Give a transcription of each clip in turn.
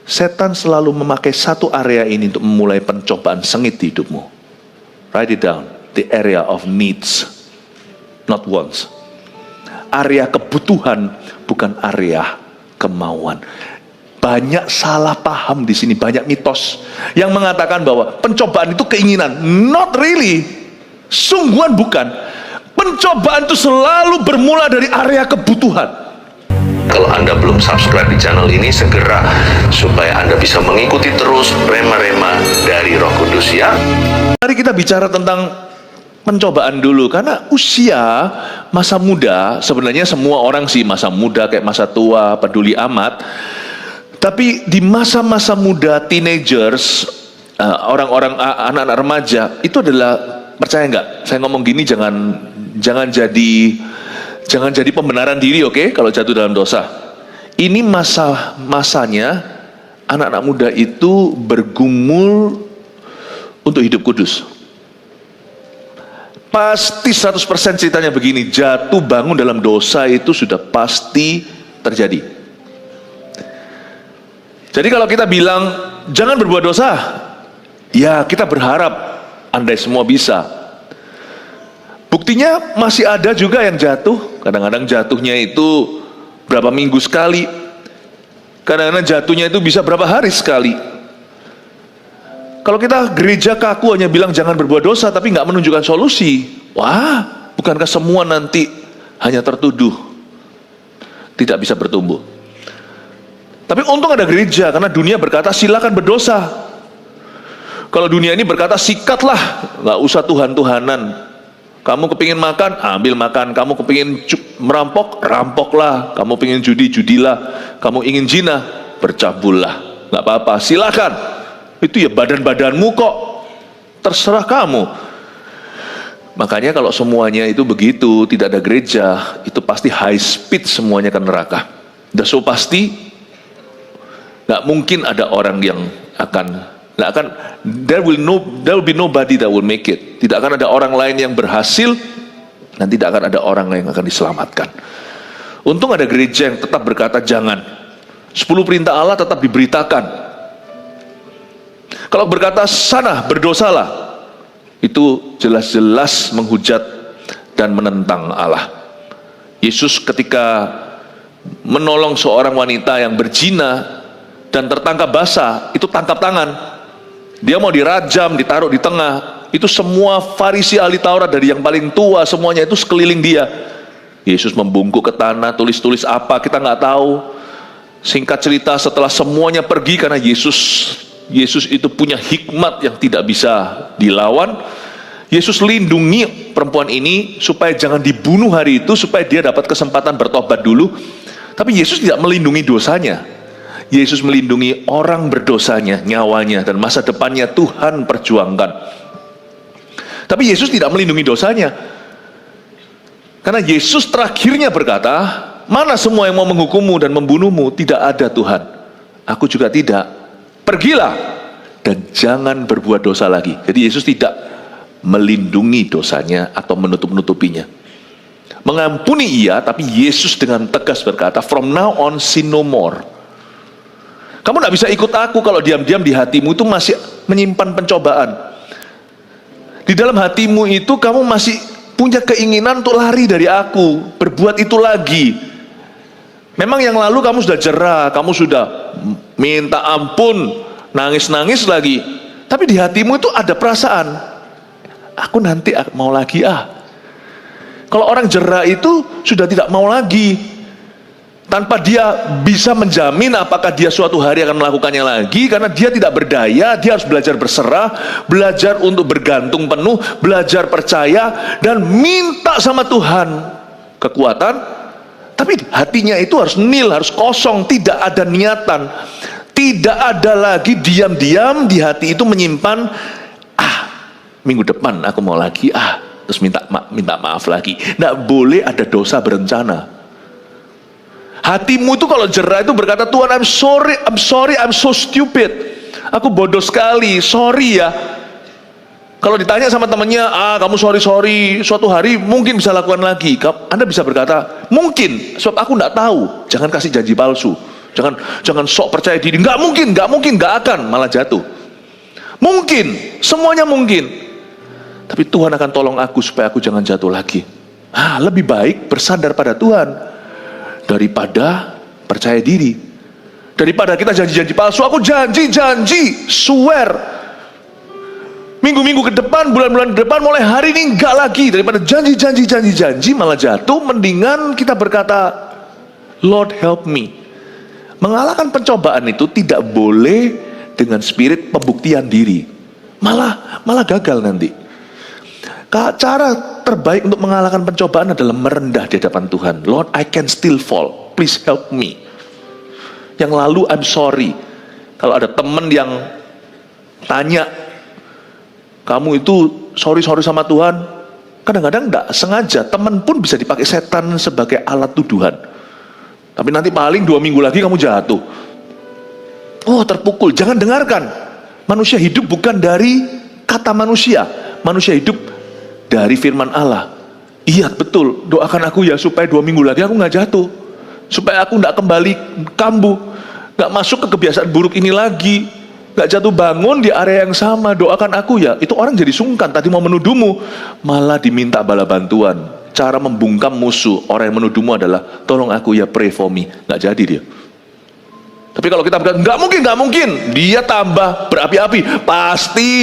Setan selalu memakai satu area ini untuk memulai pencobaan sengit di hidupmu. Write it down. The area of needs, not wants. Area kebutuhan, bukan area kemauan. Banyak salah paham di sini, banyak mitos yang mengatakan bahwa pencobaan itu keinginan. Not really. Sungguhan bukan. Pencobaan itu selalu bermula dari area kebutuhan. Kalau Anda belum subscribe di channel ini, segera supaya Anda bisa mengikuti terus rema-rema dari Roh Kudus ya. Mari kita bicara tentang pencobaan dulu, karena usia masa muda, sebenarnya semua orang sih masa muda kayak masa tua, peduli amat. Tapi di masa-masa muda, teenagers, orang-orang anak-anak remaja, itu adalah, percaya nggak? Saya ngomong gini jangan jadi pembenaran diri, oke? Kalau jatuh dalam dosa. Ini masanya anak-anak muda itu bergumul untuk hidup kudus. Pasti 100% ceritanya begini, jatuh bangun dalam dosa itu sudah pasti terjadi. Jadi kalau kita bilang jangan berbuat dosa, ya kita berharap andai semua bisa. Buktinya masih ada juga yang jatuh. Kadang-kadang jatuhnya itu berapa minggu sekali. Kadang-kadang jatuhnya itu bisa berapa hari sekali. Kalau kita gereja kaku hanya bilang jangan berbuat dosa tapi nggak menunjukkan solusi. Wah, bukankah semua nanti hanya tertuduh, tidak bisa bertumbuh. Tapi untung ada gereja, karena dunia berkata silakan berdosa. Kalau dunia ini berkata sikatlah, nggak usah Tuhan-Tuhanan. Kamu kepingin makan, ambil makan. Kamu kepingin merampok, rampoklah. Kamu kepingin judi, judilah. Kamu ingin zina, bercabullah. Gak apa-apa, silakan. Itu ya badan-badanmu kok. Terserah kamu. Makanya kalau semuanya itu begitu, tidak ada gereja, itu pasti high speed semuanya ke neraka. Udah so pasti, gak mungkin ada orang yang akan there will be nobody that will make it. Tidak akan ada orang lain yang berhasil, dan tidak akan ada orang lain yang akan diselamatkan. Untung ada gereja yang tetap berkata jangan. 10 perintah Allah tetap diberitakan. Kalau berkata sana berdosalah, itu jelas-jelas menghujat dan menentang Allah. Yesus ketika menolong seorang wanita yang berzina dan tertangkap basah, itu tangkap tangan. Dia mau dirajam, ditaruh di tengah. Itu semua Farisi ahli Taurat dari yang paling tua, semuanya itu sekeliling dia. Yesus membungkuk ke tanah, tulis-tulis apa kita nggak tahu. Singkat cerita, setelah semuanya pergi, karena Yesus itu punya hikmat yang tidak bisa dilawan. Yesus lindungi perempuan ini supaya jangan dibunuh hari itu, supaya dia dapat kesempatan bertobat dulu. Tapi Yesus tidak melindungi dosanya. Yesus melindungi orang berdosanya, nyawanya, dan masa depannya Tuhan perjuangkan. Tapi Yesus tidak melindungi dosanya. Karena Yesus terakhirnya berkata, mana semua yang mau menghukummu dan membunuhmu? Tidak ada Tuhan. Aku juga tidak. Pergilah dan jangan berbuat dosa lagi. Jadi Yesus tidak melindungi dosanya atau menutup-nutupinya. Mengampuni iya, tapi Yesus dengan tegas berkata, from now on sin no more. Kamu tidak bisa ikut aku kalau diam-diam di hatimu itu masih menyimpan pencobaan. Di dalam hatimu itu kamu masih punya keinginan untuk lari dari aku, berbuat itu lagi. Memang yang lalu kamu sudah jerah, kamu sudah minta ampun, nangis-nangis lagi. Tapi di hatimu itu ada perasaan, aku nanti mau lagi ah. Kalau orang jerah itu sudah tidak mau lagi. Tanpa dia bisa menjamin apakah dia suatu hari akan melakukannya lagi, karena dia tidak berdaya. Dia harus belajar berserah, belajar untuk bergantung penuh, belajar percaya, dan minta sama Tuhan kekuatan. Tapi hatinya itu harus nil, harus kosong, tidak ada niatan. Tidak ada lagi diam-diam di hati itu menyimpan, minggu depan aku mau lagi, terus minta maaf lagi. Tidak boleh ada dosa berencana. Hatimu itu kalau jerah itu berkata, Tuhan I'm sorry, I'm so stupid. Aku bodoh sekali, sorry ya. Kalau ditanya sama temannya, kamu sorry, suatu hari mungkin bisa lakukan lagi. Anda bisa berkata, mungkin, sebab aku tidak tahu. Jangan kasih janji palsu. Jangan sok percaya diri. Nggak mungkin, nggak akan, malah jatuh. Mungkin, semuanya mungkin. Tapi Tuhan akan tolong aku supaya aku jangan jatuh lagi. Lebih baik bersandar pada Tuhan daripada percaya diri. Daripada kita janji-janji palsu. Aku janji, swear. Minggu-minggu ke depan, bulan-bulan ke depan, mulai hari ini enggak lagi. Daripada janji malah jatuh, mendingan kita berkata, Lord help me. Mengalahkan pencobaan itu tidak boleh dengan spirit pembuktian diri. Malah gagal nanti. Cara terbaik untuk mengalahkan pencobaan adalah merendah di hadapan Tuhan. Lord, I can still fall. Please help me. Yang lalu I'm sorry. Kalau ada teman yang tanya, kamu itu sorry sama Tuhan, kadang-kadang enggak sengaja. Teman pun bisa dipakai setan sebagai alat tuduhan. Tapi nanti paling 2 minggu lagi kamu jatuh. Terpukul. Jangan dengarkan. Manusia hidup bukan dari kata manusia. Manusia hidup dari firman Allah. Iya betul, doakan aku ya supaya 2 minggu lagi aku gak jatuh, supaya aku gak kembali kambuh, gak masuk ke kebiasaan buruk ini lagi, gak jatuh bangun di area yang sama. Doakan aku ya. Itu orang jadi sungkan, tadi mau menuduhmu malah diminta bala bantuan. Cara membungkam musuh orang yang menuduhmu adalah tolong aku ya, pray for me. Gak jadi dia. Tapi kalau kita berkata gak mungkin, dia tambah berapi-api, pasti.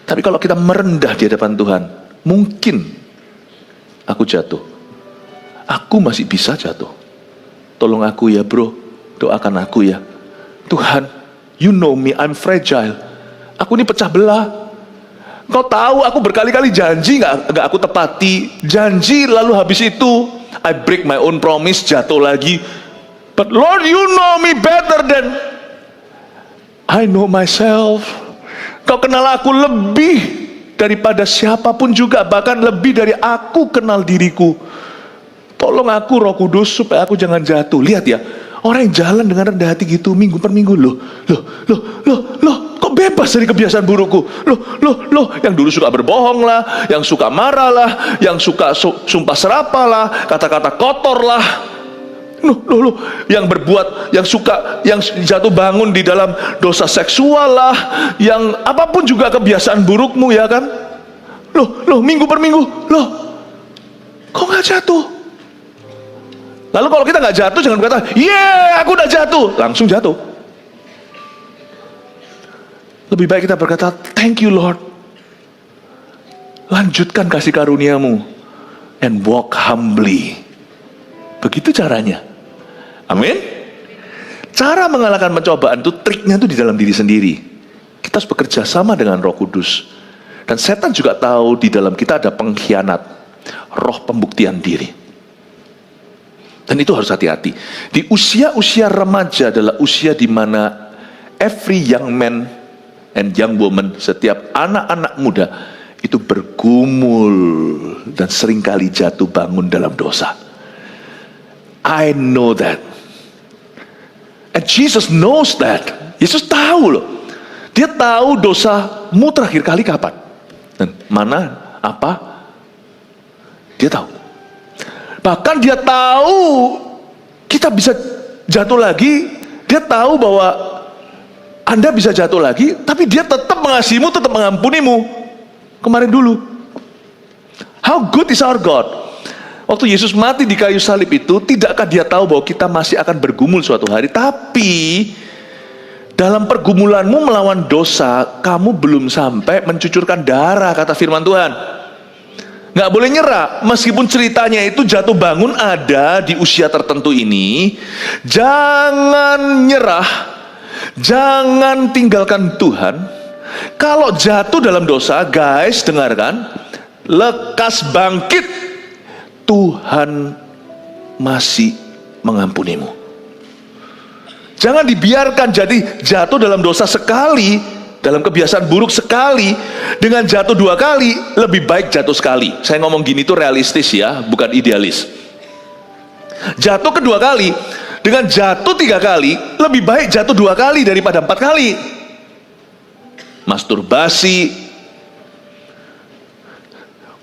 Tapi kalau kita merendah di hadapan Tuhan, mungkin aku jatuh. Aku masih bisa jatuh. Tolong aku ya bro, doakan aku ya. Tuhan, you know me, I'm fragile. Aku ini pecah belah. Kau tahu aku berkali-kali janji gak aku tepati. Janji lalu habis itu I break my own promise, jatuh lagi. But Lord, you know me better than I know myself. Kau kenal aku lebih daripada siapapun juga, bahkan lebih dari aku kenal diriku. Tolong aku Roh Kudus supaya aku jangan jatuh. Lihat ya, orang yang jalan dengan rendah hati gitu minggu per minggu, loh, kok bebas dari kebiasaan burukku. Loh, yang dulu suka berbohong lah, yang suka marah lah, yang suka sumpah serapah lah, kata-kata kotor lah. Loh, yang berbuat, yang jatuh bangun di dalam dosa seksual lah, yang apapun juga kebiasaan burukmu ya kan. Loh, minggu per minggu, loh, kok gak jatuh? Lalu kalau kita gak jatuh, jangan berkata, aku udah jatuh, langsung jatuh. Lebih baik kita berkata, thank you Lord. Lanjutkan kasih karuniamu, and walk humbly. Begitu caranya. Amin. Cara mengalahkan pencobaan itu, triknya itu di dalam diri sendiri. Kita harus bekerja sama dengan Roh Kudus. Dan setan juga tahu di dalam kita ada pengkhianat, roh pembuktian diri. Dan itu harus hati-hati. Di usia-usia remaja adalah usia di mana every young man and young woman, setiap anak-anak muda itu bergumul dan seringkali jatuh bangun dalam dosa. I know that. And Jesus knows that. Yesus tahu loh. Dia tahu dosamu terakhir kali kapan. Dan mana, apa. Dia tahu. Bahkan dia tahu kita bisa jatuh lagi. Dia tahu bahwa Anda bisa jatuh lagi. Tapi dia tetap mengasihimu, tetap mengampunimu. Kemarin dulu. How good is our God? Waktu Yesus mati di kayu salib itu, tidakkah dia tahu bahwa kita masih akan bergumul suatu hari? Tapi dalam pergumulanmu melawan dosa, kamu belum sampai mencucurkan darah, kata firman Tuhan. Gak boleh nyerah, meskipun ceritanya itu jatuh bangun ada di usia tertentu ini. Jangan nyerah, jangan tinggalkan Tuhan. Kalau jatuh dalam dosa, guys, dengarkan, lekas bangkit. Tuhan masih mengampunimu. Jangan dibiarkan jadi jatuh dalam dosa sekali, dalam kebiasaan buruk sekali, dengan jatuh 2 kali, lebih baik jatuh sekali. Saya ngomong gini itu realistis ya, bukan idealis. Jatuh kedua kali, dengan jatuh 3 kali, lebih baik jatuh 2 kali daripada 4 kali. Masturbasi.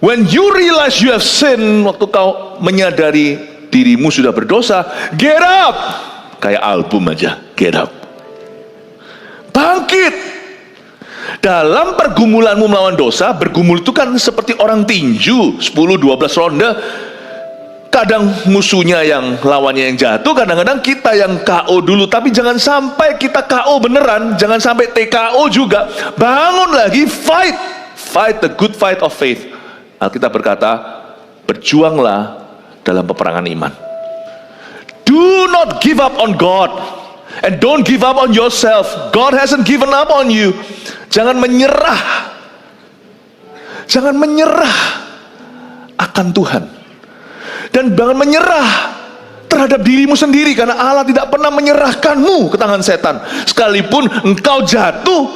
When you realize you have sinned, waktu kau menyadari dirimu sudah berdosa, get up. Kayak album aja, get up. Bangkit. Dalam pergumulanmu melawan dosa, bergumul itu kan seperti orang tinju, 10-12 ronde. Kadang musuhnya yang lawannya yang jatuh, kadang-kadang kita yang KO dulu. Tapi jangan sampai kita KO beneran, jangan sampai TKO juga. Bangun lagi, fight. Fight the good fight of faith. Alkitab berkata, berjuanglah dalam peperangan iman. Do not give up on God. And don't give up on yourself. God hasn't given up on you. Jangan menyerah. Jangan menyerah akan Tuhan. Dan jangan menyerah terhadap dirimu sendiri, karena Allah tidak pernah menyerahkanmu ke tangan setan. Sekalipun engkau jatuh,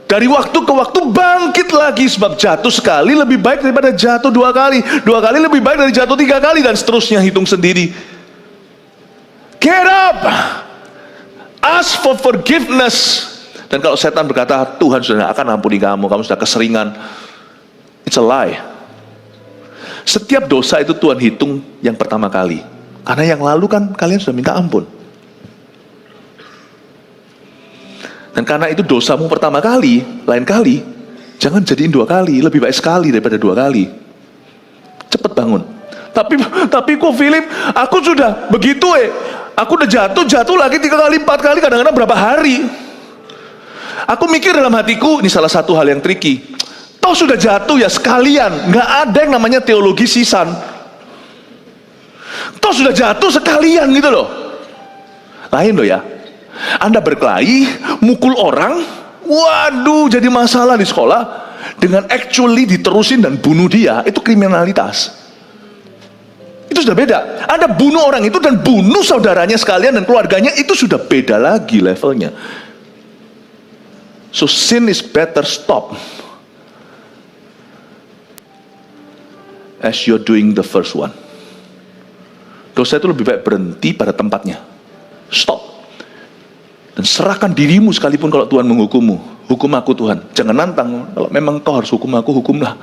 dari waktu ke waktu bangkit lagi, sebab jatuh sekali lebih baik daripada jatuh 2 kali. 2 kali lebih baik dari jatuh 3 kali, dan seterusnya, hitung sendiri. Get up. Ask for forgiveness. Dan kalau setan berkata, Tuhan sudah akan ampuni kamu sudah keseringan, it's a lie. Setiap dosa itu Tuhan hitung yang pertama kali, karena yang lalu kan kalian sudah minta ampun. Dan karena itu dosamu pertama kali, lain kali jangan jadiin 2 kali, lebih baik sekali daripada 2 kali. Cepet bangun. Tapi kok Philip, aku sudah begitu aku udah jatuh lagi 3 kali, 4 kali, kadang-kadang berapa hari. Aku mikir dalam hatiku, ini salah satu hal yang tricky. Toh sudah jatuh ya sekalian, nggak ada yang namanya teologi sisan. Toh sudah jatuh sekalian gitu loh. Lain loh ya. Anda berkelahi, mukul orang, waduh jadi masalah di sekolah. Dengan actually diterusin dan bunuh dia, itu kriminalitas. Itu sudah beda. Anda bunuh orang itu dan bunuh saudaranya sekalian dan keluarganya, itu sudah beda lagi levelnya. So sin is better stop as you're doing the first one. Dosa itu lebih baik berhenti pada tempatnya. Stop. Dan serahkan dirimu sekalipun kalau Tuhan menghukummu. Hukum aku Tuhan. Jangan nantang. Kalau memang kau harus hukum aku, hukumlah.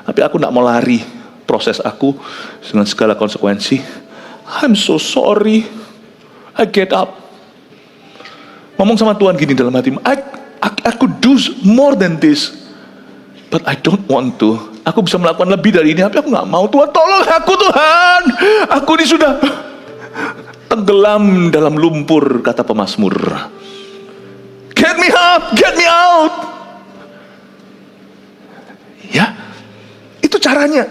Tapi aku tidak mau lari proses aku dengan segala konsekuensi. I'm so sorry. I get up. Ngomong sama Tuhan gini dalam hatimu. I could do more than this. But I don't want to. Aku bisa melakukan lebih dari ini, tapi aku gak mau. Tuhan tolong aku Tuhan. Aku ini sudah tenggelam dalam lumpur, kata pemazmur. Get me up, get me out. Ya, itu caranya.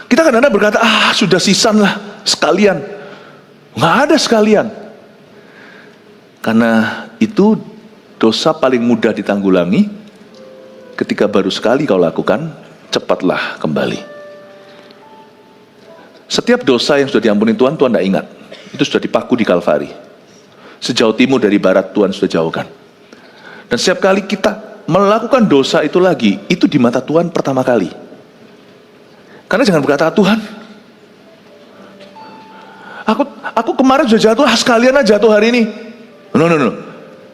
Kita kadang-kadang berkata, sudah sisan lah sekalian. Gak ada sekalian. Karena itu dosa paling mudah ditanggulangi. Ketika baru sekali kau lakukan, cepatlah kembali. Setiap dosa yang sudah diampuni Tuhan, Tuhan tidak ingat. Itu sudah dipaku di Kalvari. Sejauh timur dari barat Tuhan sudah jauhkan. Dan setiap kali kita melakukan dosa itu lagi, itu di mata Tuhan pertama kali. Karena jangan berkata, Tuhan, aku kemarin sudah jatuh, sekalian aja jatuh hari ini. No.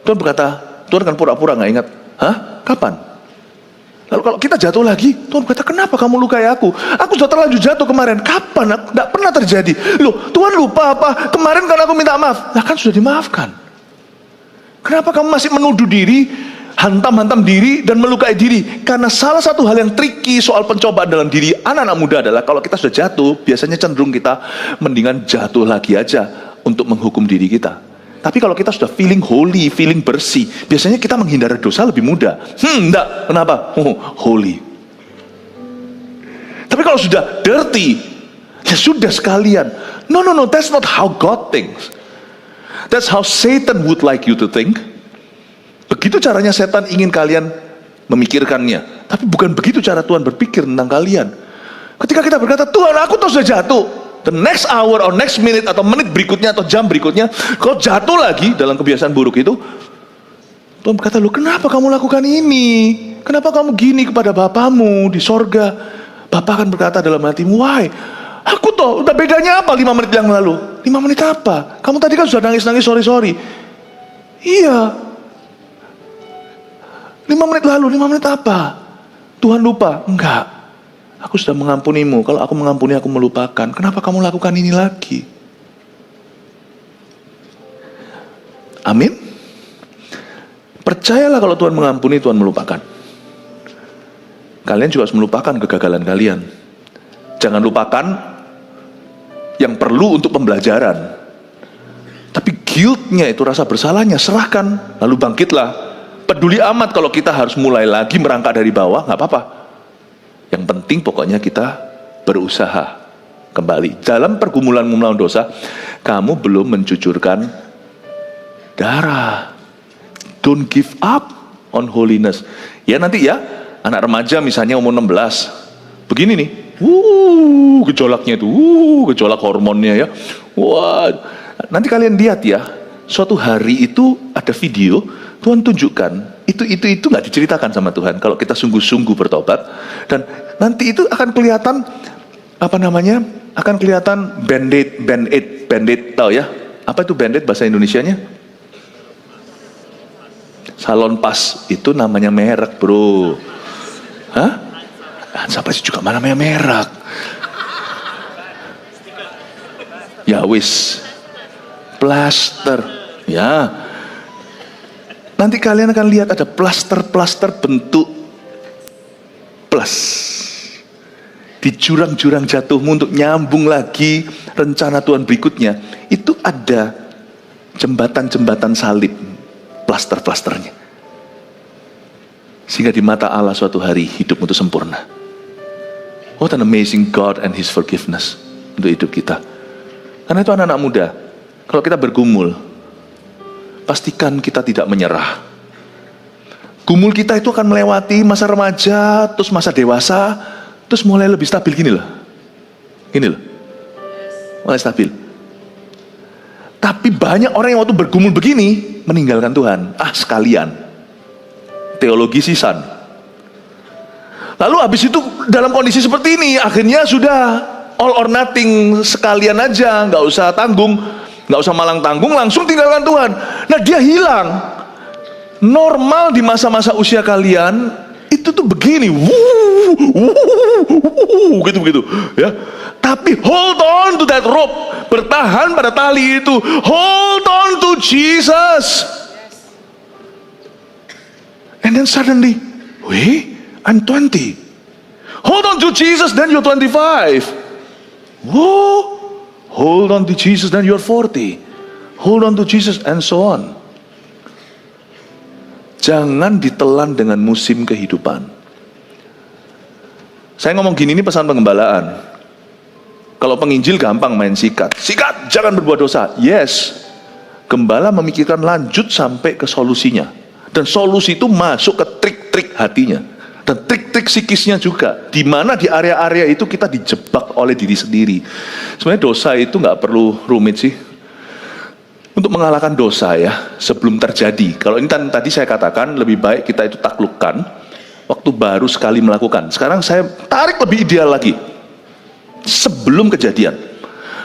Tuhan berkata, Tuhan kan pura-pura gak ingat. Hah? Kapan? Lalu kalau kita jatuh lagi, Tuhan berkata, kenapa kamu lukai aku? Aku sudah terlanjur jatuh kemarin. Kapan? Tidak pernah terjadi. Loh, Tuhan lupa apa? Kemarin kan aku minta maaf. Nah kan sudah dimaafkan. Kenapa kamu masih menuduh diri, hantam-hantam diri, dan melukai diri? Karena salah satu hal yang tricky soal pencobaan dalam diri anak-anak muda adalah, kalau kita sudah jatuh, biasanya cenderung kita mendingan jatuh lagi aja untuk menghukum diri kita. Tapi kalau kita sudah feeling holy, feeling bersih, biasanya kita menghindari dosa lebih mudah. Enggak, kenapa? Holy. Tapi kalau sudah dirty, ya sudah sekalian. No, that's not how God thinks. That's how Satan would like you to think. Begitu caranya setan ingin kalian memikirkannya. Tapi bukan begitu cara Tuhan berpikir tentang kalian. Ketika kita berkata, Tuhan aku tuh sudah jatuh, the next hour or next minute atau menit berikutnya atau jam berikutnya kau jatuh lagi dalam kebiasaan buruk itu, Tuhan berkata, lu kenapa kamu lakukan ini? Kenapa kamu gini kepada Bapamu di sorga? Bapa akan berkata dalam hatimu, why? Aku toh udah bedanya apa 5 menit yang lalu? 5 menit apa? Kamu tadi kan sudah nangis-nangis sorry. Iya, 5 menit lalu, 5 menit apa? Tuhan lupa? Enggak. Aku sudah mengampunimu. Kalau aku mengampuni, aku melupakan. Kenapa kamu lakukan ini lagi? Amin. Percayalah kalau Tuhan mengampuni, Tuhan melupakan. Kalian juga harus melupakan kegagalan kalian. Jangan lupakan yang perlu untuk pembelajaran. Tapi guilt-nya itu, rasa bersalahnya, serahkan. Lalu bangkitlah. Peduli amat kalau kita harus mulai lagi merangkak dari bawah, gak apa-apa. Yang penting pokoknya kita berusaha kembali. Dalam pergumulanmu melawan dosa, kamu belum mencucurkan darah. Don't give up on holiness. Ya nanti ya, anak remaja misalnya umur 16, begini nih, gejolaknya itu, gejolak hormonnya ya. Wah, nanti kalian lihat ya, suatu hari itu ada video, Tuhan tunjukkan, itu nggak diceritakan sama Tuhan. Kalau kita sungguh-sungguh bertobat, dan nanti itu akan kelihatan, akan kelihatan band-aid, tahu ya? Apa itu band-aid bahasa Indonesianya? Salon pas, itu namanya merek bro. Hah? Siapa sih juga namanya merek? Ya wis, plaster, ya. Nanti kalian akan lihat ada plaster bentuk plus. Di jurang-jurang jatuhmu untuk nyambung lagi rencana Tuhan berikutnya, itu ada jembatan-jembatan salib, plaster-plasternya. Sehingga di mata Allah suatu hari hidupmu itu sempurna. What an amazing God and His forgiveness untuk hidup kita. Karena itu anak-anak muda, kalau kita bergumul, pastikan kita tidak menyerah. Gumul kita itu akan melewati masa remaja, terus masa dewasa, terus mulai lebih stabil gini loh. Gini loh. Mulai stabil. Tapi banyak orang yang waktu bergumul begini meninggalkan Tuhan. Sekalian. Teologi sisan. Lalu habis itu dalam kondisi seperti ini, akhirnya sudah all or nothing, sekalian aja, nggak usah tanggung, nggak usah malang tanggung, langsung tinggalkan Tuhan. Nah dia hilang. Normal di masa-masa usia kalian itu tuh begini, gitu ya. Tapi hold on to that rope, bertahan pada tali itu, hold on to Jesus. And then suddenly, I'm 20. Hold on to Jesus, then you're 25. Whoa, hold on to Jesus, then you're 40. Hold on to Jesus, and so on. Jangan ditelan dengan musim kehidupan. Saya ngomong gini, ini pesan pengembalaan. Kalau penginjil gampang main sikat, jangan berbuat dosa. Yes, gembala memikirkan lanjut sampai ke solusinya. Dan solusi itu masuk ke trik-trik hatinya. Dan trik-trik psikisnya juga. Di mana di area-area itu kita dijebak oleh diri sendiri. Sebenarnya dosa itu nggak perlu rumit sih. Untuk mengalahkan dosa ya, sebelum terjadi. Kalau ini tadi saya katakan, lebih baik kita itu taklukkan waktu baru sekali melakukan. Sekarang saya tarik lebih ideal lagi. Sebelum kejadian.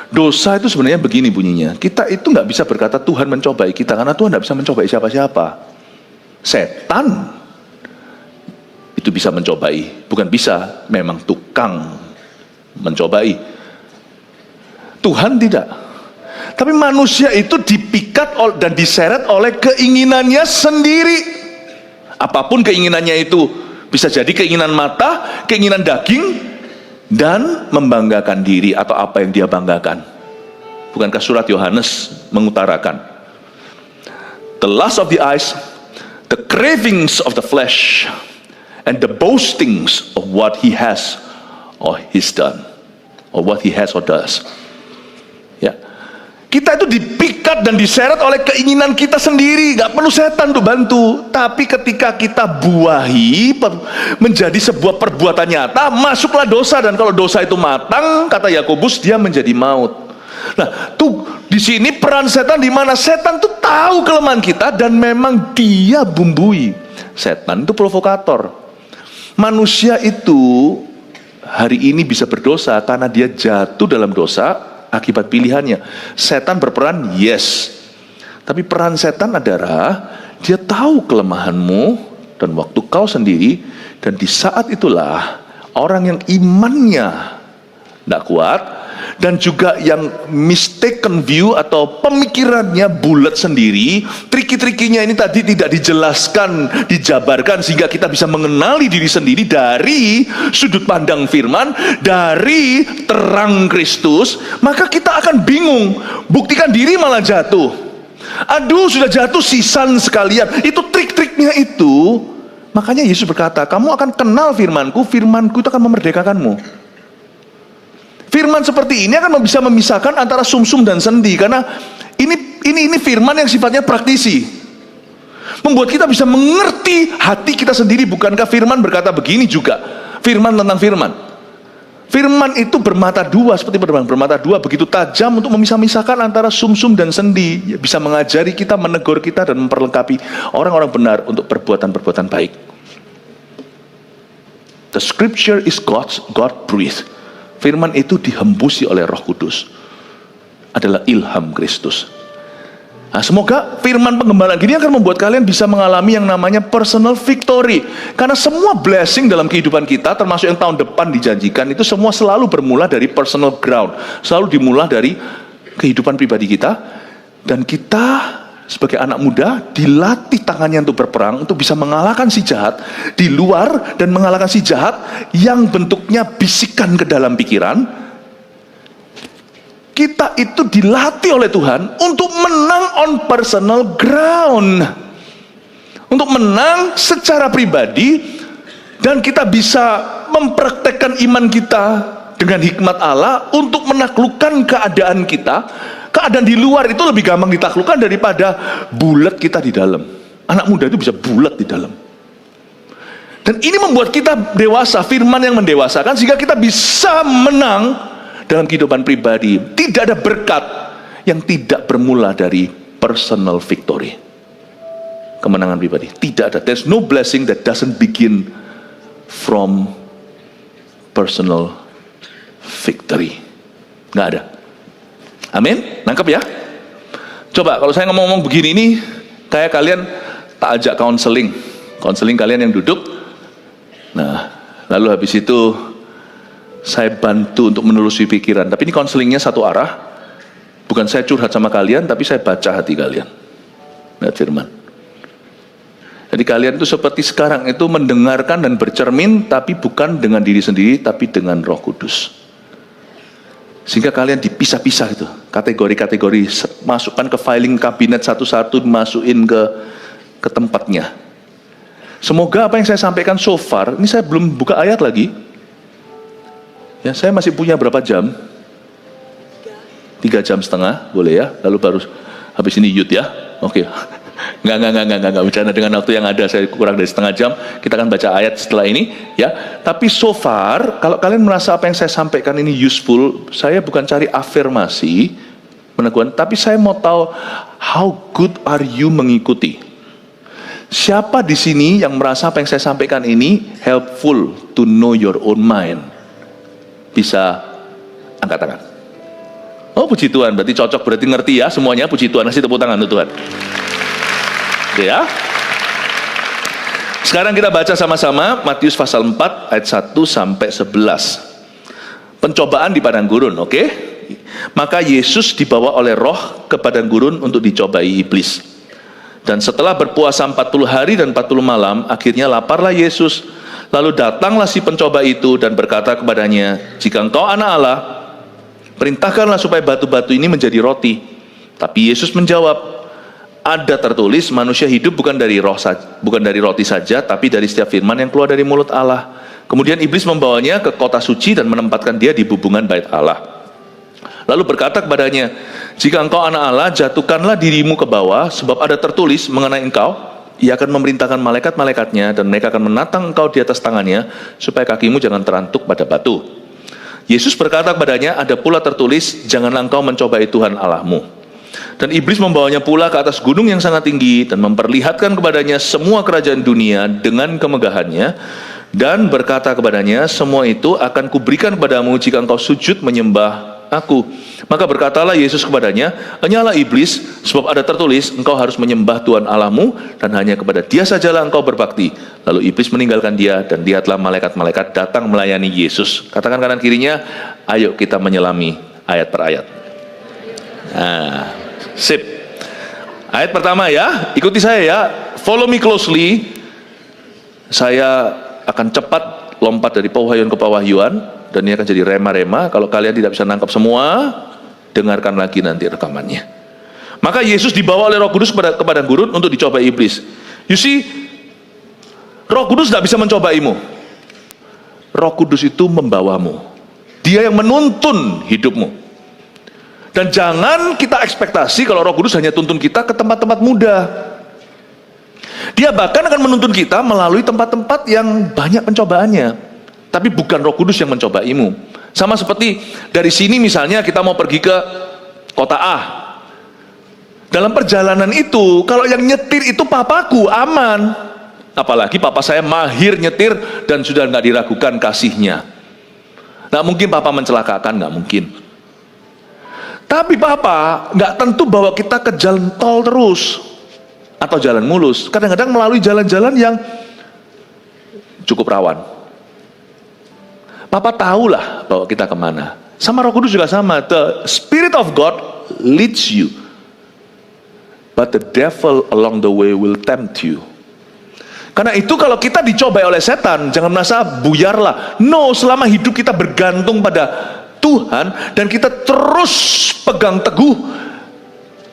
Dosa itu sebenarnya begini bunyinya. Kita itu nggak bisa berkata Tuhan mencobai kita, karena Tuhan nggak bisa mencobai siapa-siapa. Setan itu bisa mencobai, bukan bisa, memang tukang mencobai. Tuhan tidak. Tapi manusia itu dipikat dan diseret oleh keinginannya sendiri. Apapun keinginannya itu, bisa jadi keinginan mata, keinginan daging, dan membanggakan diri atau apa yang dia banggakan. Bukankah surat Yohanes mengutarakan, the lust of the eyes, the cravings of the flesh, and the boastings of what he has or he's done, or what he has or does. Ya, kita itu dipikat dan diseret oleh keinginan kita sendiri. Gak perlu setan untuk bantu. Tapi ketika kita buahi menjadi sebuah perbuatan nyata, masuklah dosa. Dan kalau dosa itu matang, kata Yakobus, dia menjadi maut. Nah, tuh di sini peran setan, di mana setan tuh tahu kelemahan kita dan memang dia bumbui. Setan itu provokator. Manusia itu hari ini bisa berdosa karena dia jatuh dalam dosa akibat pilihannya. Setan berperan, yes. Tapi peran setan adalah dia tahu kelemahanmu dan waktu kau sendiri, dan di saat itulah orang yang imannya tidak kuat, dan juga yang mistaken view atau pemikirannya bulat sendiri. Triki-trikinya ini tadi tidak dijelaskan, dijabarkan sehingga kita bisa mengenali diri sendiri dari sudut pandang firman, dari terang Kristus. Maka kita akan bingung, buktikan diri malah jatuh. Aduh, sudah jatuh sisan sekalian. Itu trik-triknya itu. Makanya Yesus berkata, kamu akan kenal firmanku, firmanku itu akan memerdekakanmu. Firman seperti ini akan bisa memisahkan antara sumsum dan sendi, karena ini firman yang sifatnya praktisi, membuat kita bisa mengerti hati kita sendiri. Bukankah firman berkata begini juga, firman tentang firman, firman itu bermata dua, seperti pedang bermata dua, begitu tajam untuk memisah-misahkan antara sumsum dan sendi, bisa mengajari kita, menegur kita, dan memperlengkapi orang-orang benar untuk perbuatan-perbuatan baik. The scripture is God breathed. Firman itu dihembusi oleh Roh Kudus, adalah ilham Kristus. Nah, semoga firman penggembalaan gini akan membuat kalian bisa mengalami yang namanya personal victory. Karena semua blessing dalam kehidupan kita, termasuk yang tahun depan dijanjikan, itu semua selalu bermula dari personal ground, selalu dimulai dari kehidupan pribadi kita. Dan kita sebagai anak muda dilatih tangannya untuk berperang, untuk bisa mengalahkan si jahat di luar dan mengalahkan si jahat yang bentuknya bisikan ke dalam pikiran. Kita itu dilatih oleh Tuhan untuk menang on personal ground, untuk menang secara pribadi, dan kita bisa mempraktekkan iman kita dengan hikmat Allah untuk menaklukkan keadaan kita. Keadaan di luar itu lebih gampang ditaklukkan daripada bulat kita di dalam. Anak muda itu bisa bulat di dalam. Dan ini membuat kita dewasa, firman yang mendewasakan, sehingga kita bisa menang dalam kehidupan pribadi. Tidak ada berkat yang tidak bermula dari personal victory, kemenangan pribadi. Tidak ada. There's no blessing that doesn't begin from personal victory. Nggak ada. Amin, nangkep ya? Coba kalau saya ngomong-ngomong begini nih, kayak kalian tak ajak konseling kalian yang duduk. Nah, lalu habis itu saya bantu untuk menelusuri pikiran. Tapi ini konselingnya satu arah. Bukan saya curhat sama kalian, tapi saya baca hati kalian. Lihat firman. Jadi kalian itu seperti sekarang itu mendengarkan dan bercermin, tapi bukan dengan diri sendiri, tapi dengan Roh Kudus. Sehingga kalian dipisah-pisah itu, kategori-kategori, masukkan ke filing kabinet satu-satu, masukin ke tempatnya. Semoga apa yang saya sampaikan so far, ini saya belum buka ayat lagi. Ya, saya masih punya berapa jam? 3,5 jam, boleh ya? Lalu baru habis ini yud ya? Oke. Enggak bercanda, dengan waktu yang ada saya kurang dari setengah jam. Kita akan baca ayat setelah ini ya. Tapi so far, kalau kalian merasa apa yang saya sampaikan ini useful, saya bukan cari afirmasi, peneguhan, tapi saya mau tahu how good are you mengikuti. Siapa di sini yang merasa apa yang saya sampaikan ini helpful to know your own mind? Bisa angkat tangan. Oh, puji Tuhan, berarti cocok, berarti ngerti ya semuanya. Puji Tuhan, kasih tepuk tangan untuk Tuhan. Oke ya. Sekarang kita baca sama-sama Matius pasal 4 ayat 1 sampai 11. Pencobaan di padang gurun, oke? Maka Yesus dibawa oleh Roh ke padang gurun untuk dicobai iblis. Dan setelah berpuasa 40 hari dan 40 malam, akhirnya laparlah Yesus. Lalu datanglah si pencoba itu dan berkata kepadanya, "Jika engkau anak Allah, perintahkanlah supaya batu-batu ini menjadi roti." Tapi Yesus menjawab, "Ada tertulis, manusia hidup bukan dari roti saja, tapi dari setiap firman yang keluar dari mulut Allah." Kemudian iblis membawanya ke kota suci dan menempatkan dia di hubungan bait Allah. Lalu berkata kepadanya, "Jika engkau anak Allah, jatuhkanlah dirimu ke bawah, sebab ada tertulis mengenai engkau, Ia akan memerintahkan malaikat-malaikatnya, dan mereka akan menatang engkau di atas tangannya, supaya kakimu jangan terantuk pada batu." Yesus berkata kepadanya, "Ada pula tertulis, janganlah engkau mencobai Tuhan Allahmu." Dan iblis membawanya pula ke atas gunung yang sangat tinggi dan memperlihatkan kepadanya semua kerajaan dunia dengan kemegahannya, dan berkata kepadanya, "Semua itu akan kuberikan kepadamu jika engkau sujud menyembah aku." Maka berkatalah Yesus kepadanya, "Enyalah iblis, sebab ada tertulis, engkau harus menyembah Tuhan Allahmu, dan hanya kepada Dia sajalah engkau berbakti." Lalu iblis meninggalkan dia, dan lihatlah malaikat-malaikat datang melayani Yesus. Katakan kanan kirinya, ayo kita menyelami ayat per ayat. Nah, sip. Ayat pertama ya, ikuti saya ya. Follow me closely. Saya akan cepat lompat dari pewahyuan ke pewahyuan, dan ini akan jadi rema-rema. Kalau kalian tidak bisa nangkap semua, dengarkan lagi nanti rekamannya. Maka Yesus dibawa oleh Roh Kudus ke padang gurun untuk dicoba iblis. You see, Roh Kudus tidak bisa mencobaimu. Roh Kudus itu membawamu. Dia yang menuntun hidupmu. Dan jangan kita ekspektasi kalau Roh Kudus hanya tuntun kita ke tempat-tempat mudah. Dia bahkan akan menuntun kita melalui tempat-tempat yang banyak pencobaannya. Tapi bukan Roh Kudus yang mencobaimu. Sama seperti dari sini misalnya kita mau pergi ke kota A. Dalam perjalanan itu, kalau yang nyetir itu papaku, aman. Apalagi papa saya mahir nyetir dan sudah nggak diragukan kasihnya. Nggak mungkin papa mencelakakan, nggak mungkin. Tapi papa nggak tentu bawa kita ke jalan tol terus atau jalan mulus. Kadang-kadang melalui jalan-jalan yang cukup rawan. Papa tahulah bawa kita kemana. Sama Roh Kudus juga sama. The Spirit of God leads you, but the devil along the way will tempt you. Karena itu kalau kita dicobai oleh setan, jangan merasa buyarlah. No, selama hidup kita bergantung pada Tuhan dan kita terus pegang teguh,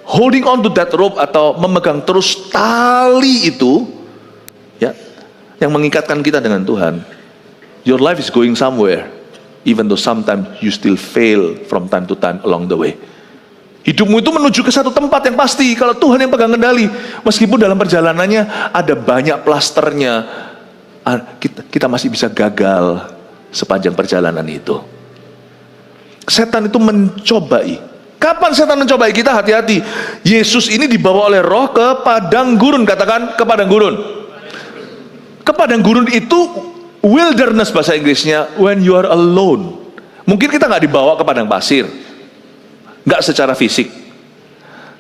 holding on to that rope atau memegang terus tali itu, ya, yang mengikatkan kita dengan Tuhan. Your life is going somewhere, even though sometimes you still fail from time to time along the way. Hidupmu itu menuju ke satu tempat yang pasti kalau Tuhan yang pegang kendali. Meskipun dalam perjalanannya ada banyak plasternya, kita masih bisa gagal sepanjang perjalanan itu. Setan itu mencobai. Kapan setan mencobai kita? Hati-hati. Yesus ini dibawa oleh Roh ke padang gurun. Katakan, ke padang gurun. Ke padang gurun itu wilderness bahasa Inggrisnya, when you are alone. Mungkin kita nggak dibawa ke padang pasir, nggak secara fisik,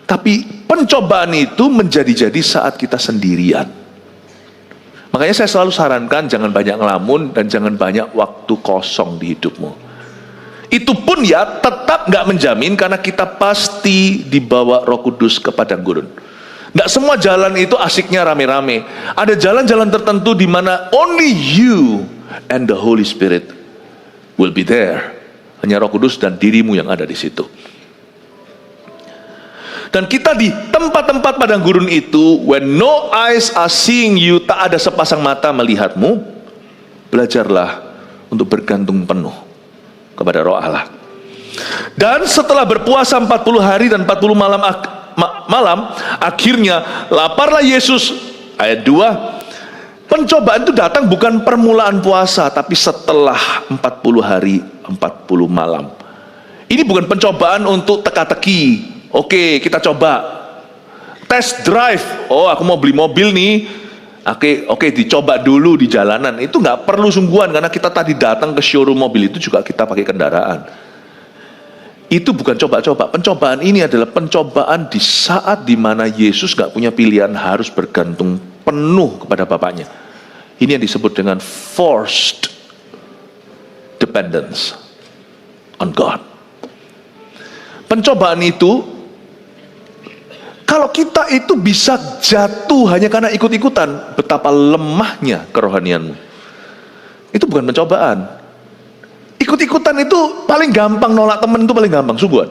tapi pencobaan itu menjadi-jadi saat kita sendirian. Makanya saya selalu sarankan jangan banyak ngelamun dan jangan banyak waktu kosong di hidupmu. Itu pun ya tetap nggak menjamin, karena kita pasti dibawa Roh Kudus ke padang gurun. Nggak semua jalan itu asiknya rame-rame. Ada jalan-jalan tertentu di mana only you and the Holy Spirit will be there. Hanya Roh Kudus dan dirimu yang ada di situ. Dan kita di tempat-tempat padang gurun itu, when no eyes are seeing you, tak ada sepasang mata melihatmu, belajarlah untuk bergantung penuh kepada Roh Allah. Dan setelah berpuasa 40 hari dan 40 malam, akhirnya laparlah Yesus. Ayat 2, pencobaan itu datang bukan permulaan puasa, tapi setelah 40 hari 40 malam. Ini bukan pencobaan untuk teka-teki. Oke, kita coba test drive. Oh, aku mau beli mobil nih. Oke, dicoba dulu di jalanan. Itu nggak perlu sungguhan, karena kita tadi datang ke showroom mobil itu juga kita pakai kendaraan. Itu bukan coba-coba. Pencobaan ini adalah pencobaan di saat dimana Yesus nggak punya pilihan, harus bergantung penuh kepada Bapaknya. Ini yang disebut dengan forced dependence on God. Pencobaan itu, kalau kita itu bisa jatuh hanya karena ikut-ikutan, betapa lemahnya kerohanianmu. Itu bukan pencobaan. Ikut-ikutan itu paling gampang, nolak teman itu paling gampang, sungguhan.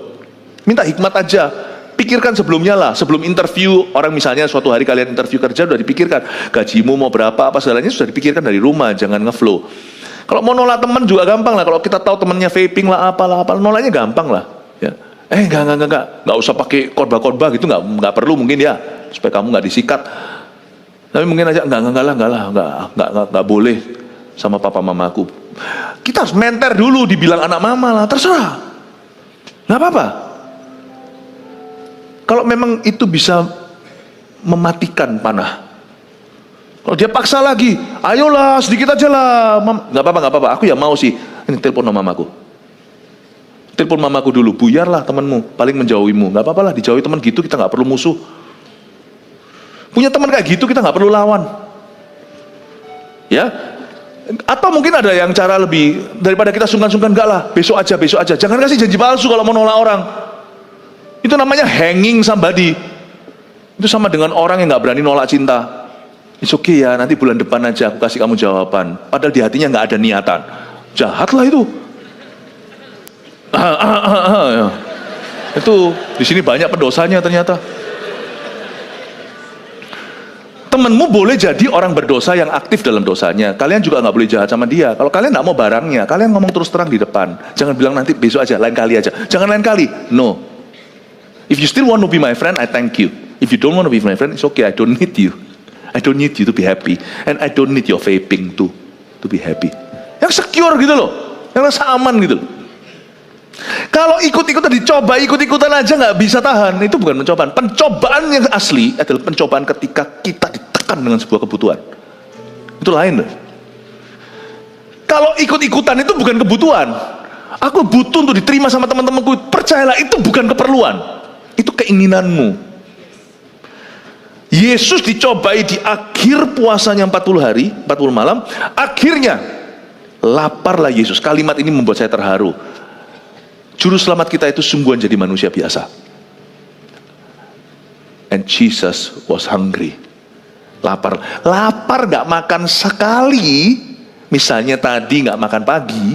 Minta hikmat aja. Pikirkan sebelumnya lah, sebelum interview. Orang misalnya suatu hari kalian interview kerja, sudah dipikirkan. Gajimu mau berapa, apa segalanya sudah dipikirkan dari rumah, jangan ngeflow. Kalau mau nolak teman juga gampang lah. Kalau kita tahu temannya vaping lah, apalah, nolaknya gampang lah. Ya. Enggak usah pakai khotbah gitu, enggak perlu mungkin ya, supaya kamu enggak disikat. Tapi mungkin aja enggak boleh sama papa mamaku. Kita harus menter dulu, dibilang anak mama lah, terserah. Enggak apa-apa. Kalau memang itu bisa mematikan panah. Kalau dia paksa lagi, ayolah sedikit aja lah. Enggak apa-apa, aku ya mau sih. Ini telepon mamaku. Telepon mamaku dulu, buyarlah temanmu, paling menjauhimu. Gak apa-apa lah, dijauhi teman gitu, kita gak perlu musuh. Punya teman kayak gitu, kita gak perlu lawan. Ya, atau mungkin ada yang cara lebih, daripada kita sungkan-sungkan, enggak lah, besok aja. Jangan kasih janji palsu kalau mau nolak orang. Itu namanya hanging somebody. Itu sama dengan orang yang nggak berani nolak cinta. It's okay ya, nanti bulan depan aja aku kasih kamu jawaban. Padahal di hatinya nggak ada niatan. Jahat lah itu. Itu di sini banyak pendosanya ternyata. Temenmu boleh jadi orang berdosa yang aktif dalam dosanya. Kalian juga nggak boleh jahat sama dia. Kalau kalian nggak mau barangnya, kalian ngomong terus terang di depan. Jangan bilang nanti besok aja, lain kali aja. Jangan lain kali. No. If you still want to be my friend, I thank you. If you don't want to be my friend, it's okay. I don't need you. I don't need you to be happy. And I don't need your vaping to be happy. Yang secure gitu loh. Yang rasa aman gitu loh. Kalau ikut-ikutan dicoba, ikut-ikutan aja nggak bisa tahan. Itu bukan pencobaan. Pencobaan yang asli adalah pencobaan ketika kita ditekan dengan sebuah kebutuhan. Itu lain loh. Kalau ikut-ikutan itu bukan kebutuhan. Aku butuh untuk diterima sama teman-temanku. Percayalah, itu bukan keperluan. Itu keinginanmu. Yesus dicobai di akhir puasanya 40 hari, 40 malam. Akhirnya laparlah Yesus. Kalimat ini membuat saya terharu. Juru selamat kita itu sungguhan jadi manusia biasa. And Jesus was hungry. Lapar gak makan sekali. Misalnya tadi gak makan pagi.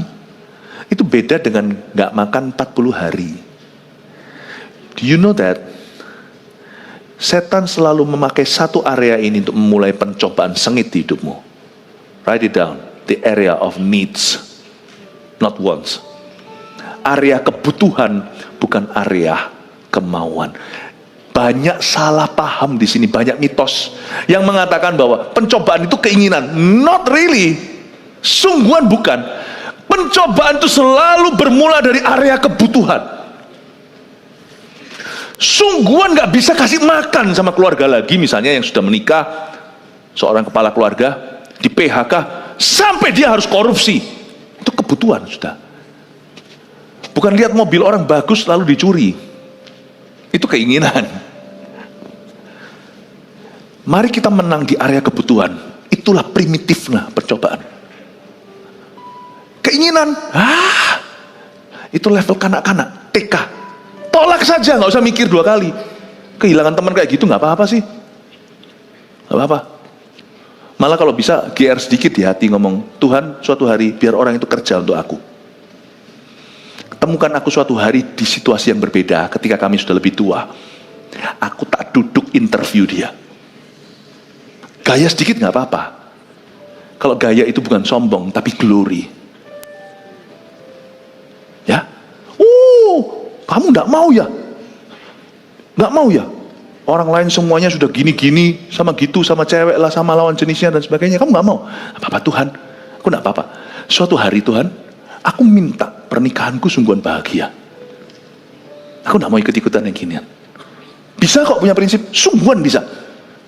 Itu beda dengan gak makan 40 hari. Do you know that? Setan selalu memakai satu area ini untuk memulai pencobaan sengit di hidupmu. Write it down. The area of needs, not wants. Area kebutuhan, bukan area kemauan. Banyak salah paham di sini, banyak mitos yang mengatakan bahwa pencobaan itu keinginan. Not really. Sungguhan bukan. Pencobaan itu selalu bermula dari area kebutuhan. Sungguhan gak bisa kasih makan sama keluarga lagi, misalnya yang sudah menikah, seorang kepala keluarga di PHK sampai dia harus korupsi. Itu kebutuhan sudah. Bukan lihat mobil orang bagus lalu dicuri. Itu keinginan. Mari kita menang di area kebutuhan. Itulah primitifnya percobaan. Keinginan, itu level kanak-kanak, TK. Tolak saja, nggak usah mikir 2 kali. Kehilangan teman kayak gitu nggak apa-apa sih. Nggak apa-apa. Malah kalau bisa GR sedikit di hati, ngomong, Tuhan suatu hari biar orang itu kerja untuk aku. Temukan aku suatu hari di situasi yang berbeda ketika kami sudah lebih tua. Aku tak duduk interview dia. Gaya sedikit nggak apa-apa. Kalau gaya itu bukan sombong tapi glory. Ya, kamu nggak mau ya? Nggak mau ya? Orang lain semuanya sudah gini-gini, sama gitu, sama cewek lah, sama lawan jenisnya dan sebagainya. Kamu nggak mau? Apa-apa Tuhan? Aku nggak apa-apa. Suatu hari Tuhan, aku minta pernikahanku sungguhan bahagia. Aku nggak mau ikut-ikutan yang ginian. Bisa kok punya prinsip, sungguhan bisa.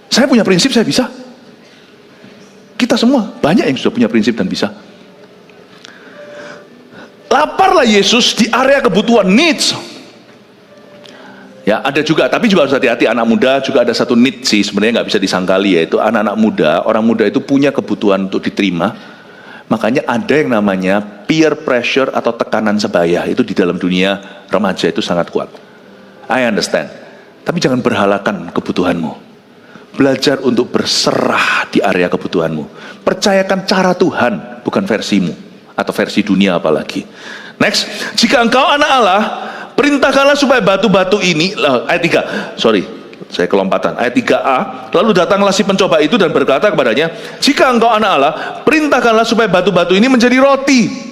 Saya punya prinsip, saya bisa. Kita semua banyak yang sudah punya prinsip dan bisa. Laparlah Yesus di area kebutuhan, needs. Ya ada juga, tapi juga harus hati-hati. Anak muda juga ada satu need sih, sebenarnya nggak bisa disangkali, yaitu anak-anak muda, orang muda itu punya kebutuhan untuk diterima. Makanya ada yang namanya peer pressure atau tekanan sebaya. Itu di dalam dunia remaja itu sangat kuat. I understand. Tapi jangan berhalakan kebutuhanmu. Belajar untuk berserah di area kebutuhanmu. Percayakan cara Tuhan, bukan versimu. Atau versi dunia apalagi. Next, jika engkau anak Allah, perintahkanlah supaya batu-batu ini, ayat 3, sorry, saya kelompatan, ayat 3a, lalu datanglah si pencoba itu dan berkata kepadanya, jika engkau anak Allah, perintahkanlah supaya batu-batu ini menjadi roti.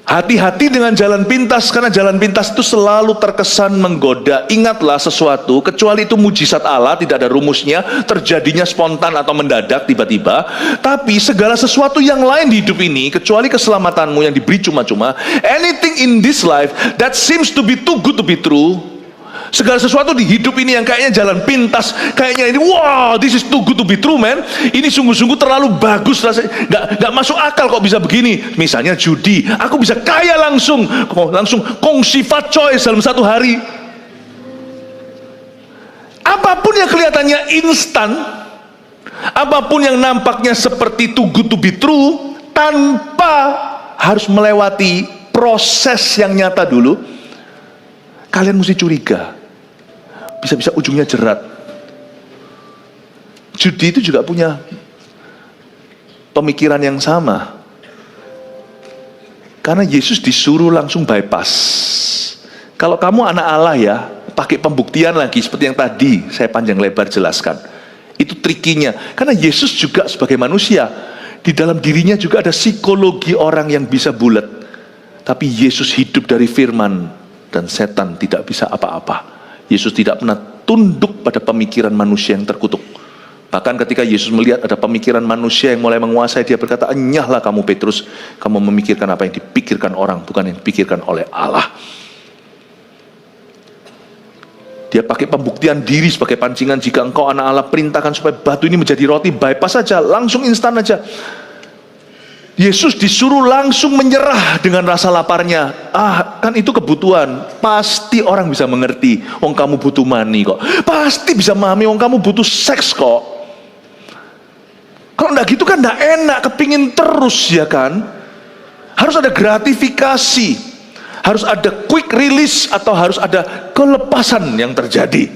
Hati-hati dengan jalan pintas, karena jalan pintas itu selalu terkesan menggoda. Ingatlah sesuatu, kecuali itu mujizat Allah, tidak ada rumusnya, terjadinya spontan atau mendadak tiba-tiba. Tapi segala sesuatu yang lain di hidup ini, kecuali keselamatanmu yang diberi cuma-cuma, anything in this life that seems to be too good to be true, segala sesuatu di hidup ini yang kayaknya jalan pintas, kayaknya ini, wow, this is too good to be true, man. Ini sungguh-sungguh terlalu bagus, nggak masuk akal kok bisa begini. Misalnya judi, aku bisa kaya langsung kongsi fat choice dalam 1 hari. Apapun yang kelihatannya instan, Apapun yang nampaknya seperti too good to be true, tanpa harus melewati proses yang nyata dulu, kalian mesti curiga. Bisa-bisa ujungnya jerat. Judi itu juga punya pemikiran yang sama. Karena Yesus disuruh langsung bypass. Kalau kamu anak Allah ya, pakai pembuktian lagi seperti yang tadi saya panjang lebar jelaskan. Itu trikinya. Karena Yesus juga sebagai manusia, di dalam dirinya juga ada psikologi orang yang bisa bulat. Tapi Yesus hidup dari firman, dan setan tidak bisa apa-apa. Yesus tidak pernah tunduk pada pemikiran manusia yang terkutuk. Bahkan ketika Yesus melihat ada pemikiran manusia yang mulai menguasai, dia berkata, "Enyahlah kamu Petrus, kamu memikirkan apa yang dipikirkan orang, bukan yang dipikirkan oleh Allah." Dia pakai pembuktian diri sebagai pancingan. Jika engkau anak Allah, perintahkan supaya batu ini menjadi roti. Bypass saja, langsung instan aja. Yesus disuruh langsung menyerah dengan rasa laparnya. Kan itu kebutuhan. Pasti orang bisa mengerti. Wong kamu butuh money kok. Pasti bisa memahami. Wong kamu butuh seks kok. Kalau enggak gitu kan enggak enak. Kepingin terus ya kan. Harus ada gratifikasi. Harus ada quick release. Atau harus ada kelepasan yang terjadi.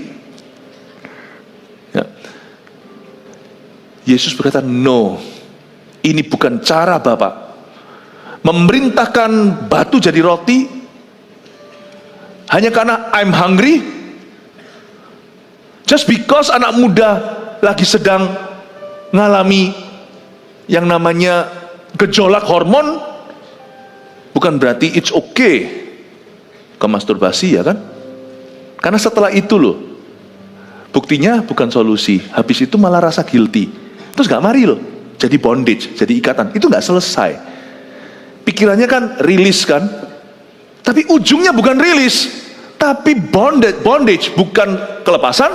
Ya. Yesus berkata, no. Ini bukan cara Bapak. Memerintahkan batu jadi roti hanya karena I'm hungry. Just because anak muda lagi sedang ngalami yang namanya gejolak hormon, bukan berarti it's okay ke masturbasi ya kan. Karena setelah itu loh, buktinya bukan solusi. Habis itu malah rasa guilty. Terus gak mari loh, jadi bondage, jadi ikatan. Itu gak selesai. Pikirannya kan rilis kan, tapi ujungnya bukan rilis, tapi bondage, bukan kelepasan,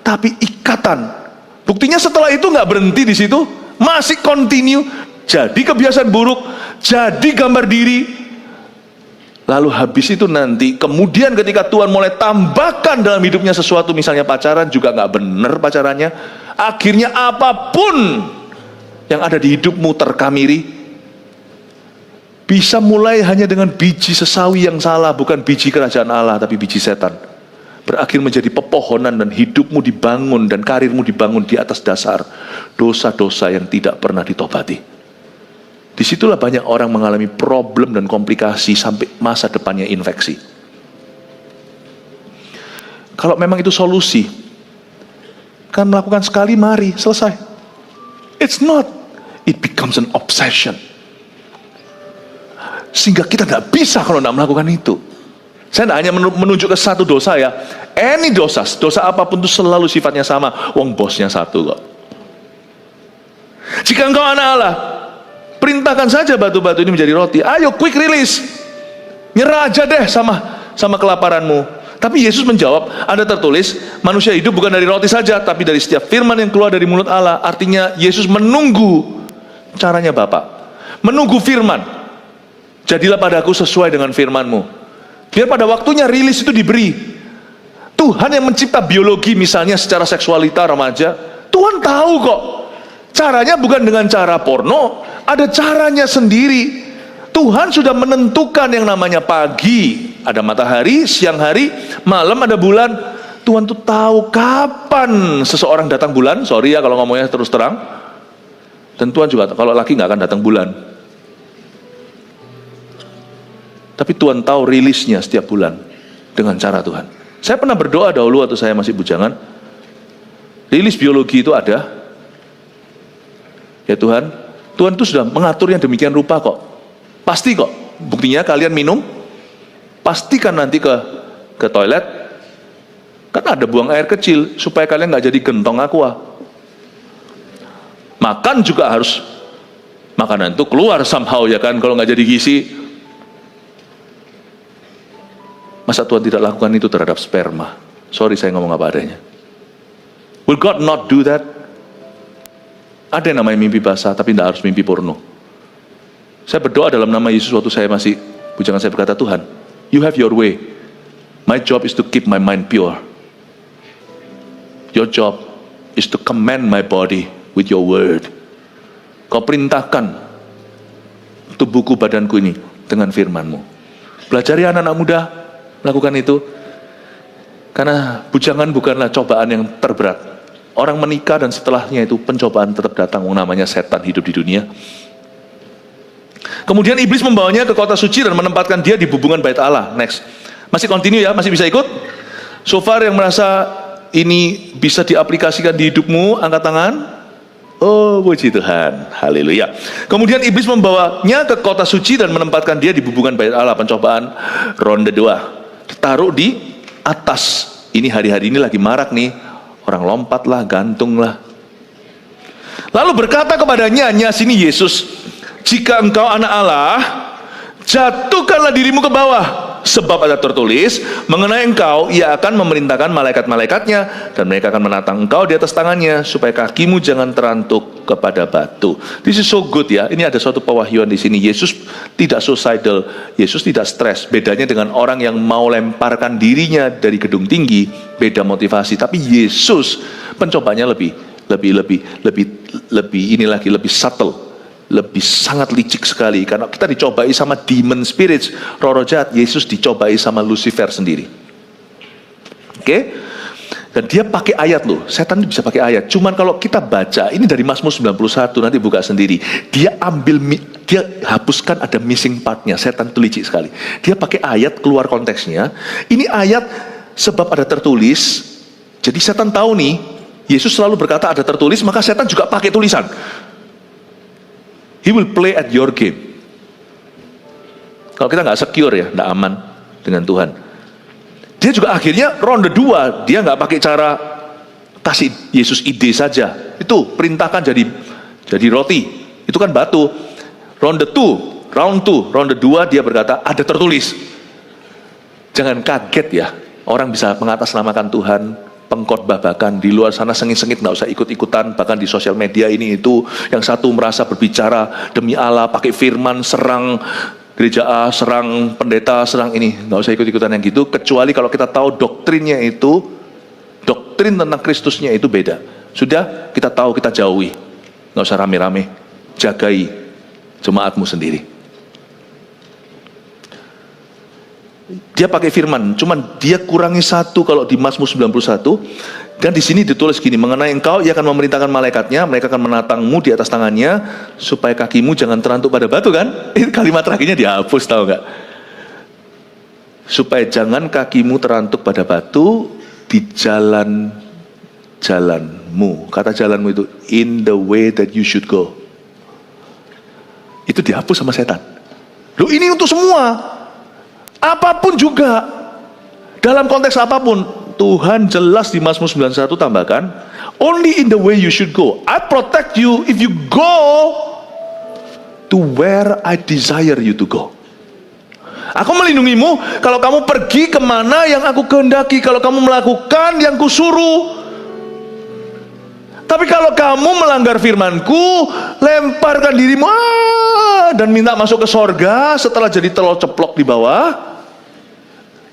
tapi ikatan. Buktinya setelah itu gak berhenti di situ, masih continue. Jadi kebiasaan buruk, jadi gambar diri. Lalu habis itu nanti, kemudian ketika Tuhan mulai tambahkan dalam hidupnya sesuatu, misalnya pacaran, juga gak benar pacarannya. Akhirnya apapun yang ada di hidupmu terkamiri, bisa mulai hanya dengan biji sesawi yang salah, bukan biji kerajaan Allah, tapi biji setan. Berakhir menjadi pepohonan dan hidupmu dibangun dan karirmu dibangun di atas dasar dosa-dosa yang tidak pernah ditobati. Disitulah banyak orang mengalami problem dan komplikasi sampai masa depannya infeksi. Kalau memang itu solusi, kan melakukan sekali mari, selesai. It's not. It becomes an obsession. Sehingga kita tidak bisa kalau tidak melakukan itu. Saya tidak hanya menunjuk ke satu dosa ya. Any dosa apapun itu selalu sifatnya sama. Wong bosnya satu kok. Jika engkau anak Allah, perintahkan saja batu-batu ini menjadi roti. Ayo quick release. Nyerah aja deh sama kelaparanmu. Tapi Yesus menjawab, ada tertulis, manusia hidup bukan dari roti saja, tapi dari setiap firman yang keluar dari mulut Allah. Artinya Yesus menunggu caranya Bapak, menunggu firman. Jadilah padaku sesuai dengan firman-Mu. Biar pada waktunya rilis itu diberi. Tuhan yang mencipta biologi misalnya secara seksualita remaja, Tuhan tahu kok. Caranya bukan dengan cara porno, ada caranya sendiri. Tuhan sudah menentukan yang namanya pagi, ada matahari, siang hari, malam ada bulan. Tuhan tuh tahu kapan seseorang datang bulan. Sorry ya kalau ngomongnya terus terang. Dan Tuhan juga, kalau laki nggak akan datang bulan. Tapi Tuhan tahu rilisnya setiap bulan dengan cara Tuhan. Saya pernah berdoa dahulu waktu saya masih bujangan. Rilis biologi itu ada. Ya Tuhan itu sudah mengaturnya demikian rupa kok. Pasti kok. Buktinya kalian minum, pastikan nanti ke toilet, kan ada buang air kecil supaya kalian nggak jadi gentong aqua. Makan juga harus, makanan itu keluar somehow ya kan, kalau nggak jadi gizi. Masa Tuhan tidak lakukan itu terhadap sperma? Sorry saya ngomong apa adanya. Will God not do that? Ada yang namanya mimpi basah, tapi tidak harus mimpi porno. Saya berdoa dalam nama Yesus waktu saya masih bujangan, saya berkata, Tuhan, you have your way. My job is to keep my mind pure. Your job is to command my body with your word. Kau perintahkan tubuhku badanku ini dengan firman-Mu. Pelajari anak-anak muda melakukan itu. Karena bujangan bukanlah cobaan yang terberat. Orang menikah dan setelahnya itu pencobaan tetap datang. Namanya setan hidup di dunia. Kemudian iblis membawanya ke kota suci dan menempatkan dia di bubungan bait Allah. Next. Masih continue ya? Masih bisa ikut? So far yang merasa ini bisa diaplikasikan di hidupmu, angkat tangan. Oh, puji Tuhan. Haleluya. Kemudian iblis membawanya ke kota suci dan menempatkan dia di bubungan bait Allah. Pencobaan ronde 2. Ditaruh di atas. Ini hari-hari ini lagi marak nih. Orang lompat lah, gantung lah. Lalu berkata kepadanya, sini Yesus, jika engkau anak Allah, jatuhkanlah dirimu ke bawah. Sebab ada tertulis, mengenai engkau, ia akan memerintahkan malaikat-malaikatnya, dan mereka akan menatang engkau di atas tangannya, supaya kakimu jangan terantuk kepada batu. This is so good ya. Ini ada suatu pewahyuan di sini. Yesus tidak suicidal, Yesus tidak stres. Bedanya dengan orang yang mau lemparkan dirinya dari gedung tinggi, beda motivasi. Tapi Yesus pencobanya lebih subtle. Lebih sangat licik sekali. Karena kita dicobai sama demon spirits, roh-roh jahat. Yesus dicobai sama Lucifer sendiri. Oke? Dan dia pakai ayat loh. Setan bisa pakai ayat. Cuman kalau kita baca, ini dari Mazmur 91, nanti buka sendiri. Dia hapuskan ada missing partnya. Setan itu licik sekali. Dia pakai ayat keluar konteksnya. Ini ayat sebab ada tertulis. Jadi setan tahu nih, Yesus selalu berkata ada tertulis, maka setan juga pakai tulisan. He will play at your game. Kalau kita nggak secure ya, nggak aman dengan Tuhan. Dia juga akhirnya ronde 2, dia nggak pakai cara kasih Yesus ide saja. Itu perintahkan jadi roti. Itu kan batu. Round 2 dia berkata ada tertulis. Jangan kaget ya, orang bisa mengatasnamakan Tuhan. Pengkhotbah bahkan di luar sana sengit-sengit, nggak usah ikut-ikutan. Bahkan di sosial media ini itu, yang satu merasa berbicara demi Allah, pakai firman, serang gereja A, serang pendeta, serang ini, nggak usah ikut-ikutan yang gitu. Kecuali kalau kita tahu doktrinnya itu, doktrin tentang Kristusnya itu beda. Sudah kita tahu, kita jauhi, nggak usah rame-rame, jagai jemaatmu sendiri. Dia pakai firman, cuman dia kurangi satu kalau di Mazmur 91. Dan di sini ditulis gini, mengenai engkau ia akan memerintahkan malaikatnya, mereka akan menatangmu di atas tangannya, supaya kakimu jangan terantuk pada batu kan? Ini kalimat terakhirnya dihapus, tahu nggak? Supaya jangan kakimu terantuk pada batu di jalanmu. Kata jalanmu itu in the way that you should go. Itu dihapus sama setan. Loh, ini untuk semua. Apapun juga, dalam konteks apapun, Tuhan jelas di Mazmur 91 tambahkan, only in the way you should go. I protect you if you go to where I desire you to go. Aku melindungimu kalau kamu pergi kemana yang aku kehendaki, kalau kamu melakukan yang kusuruh. Tapi kalau kamu melanggar firmanku, lemparkan dirimu dan minta masuk ke sorga setelah jadi telur ceplok di bawah,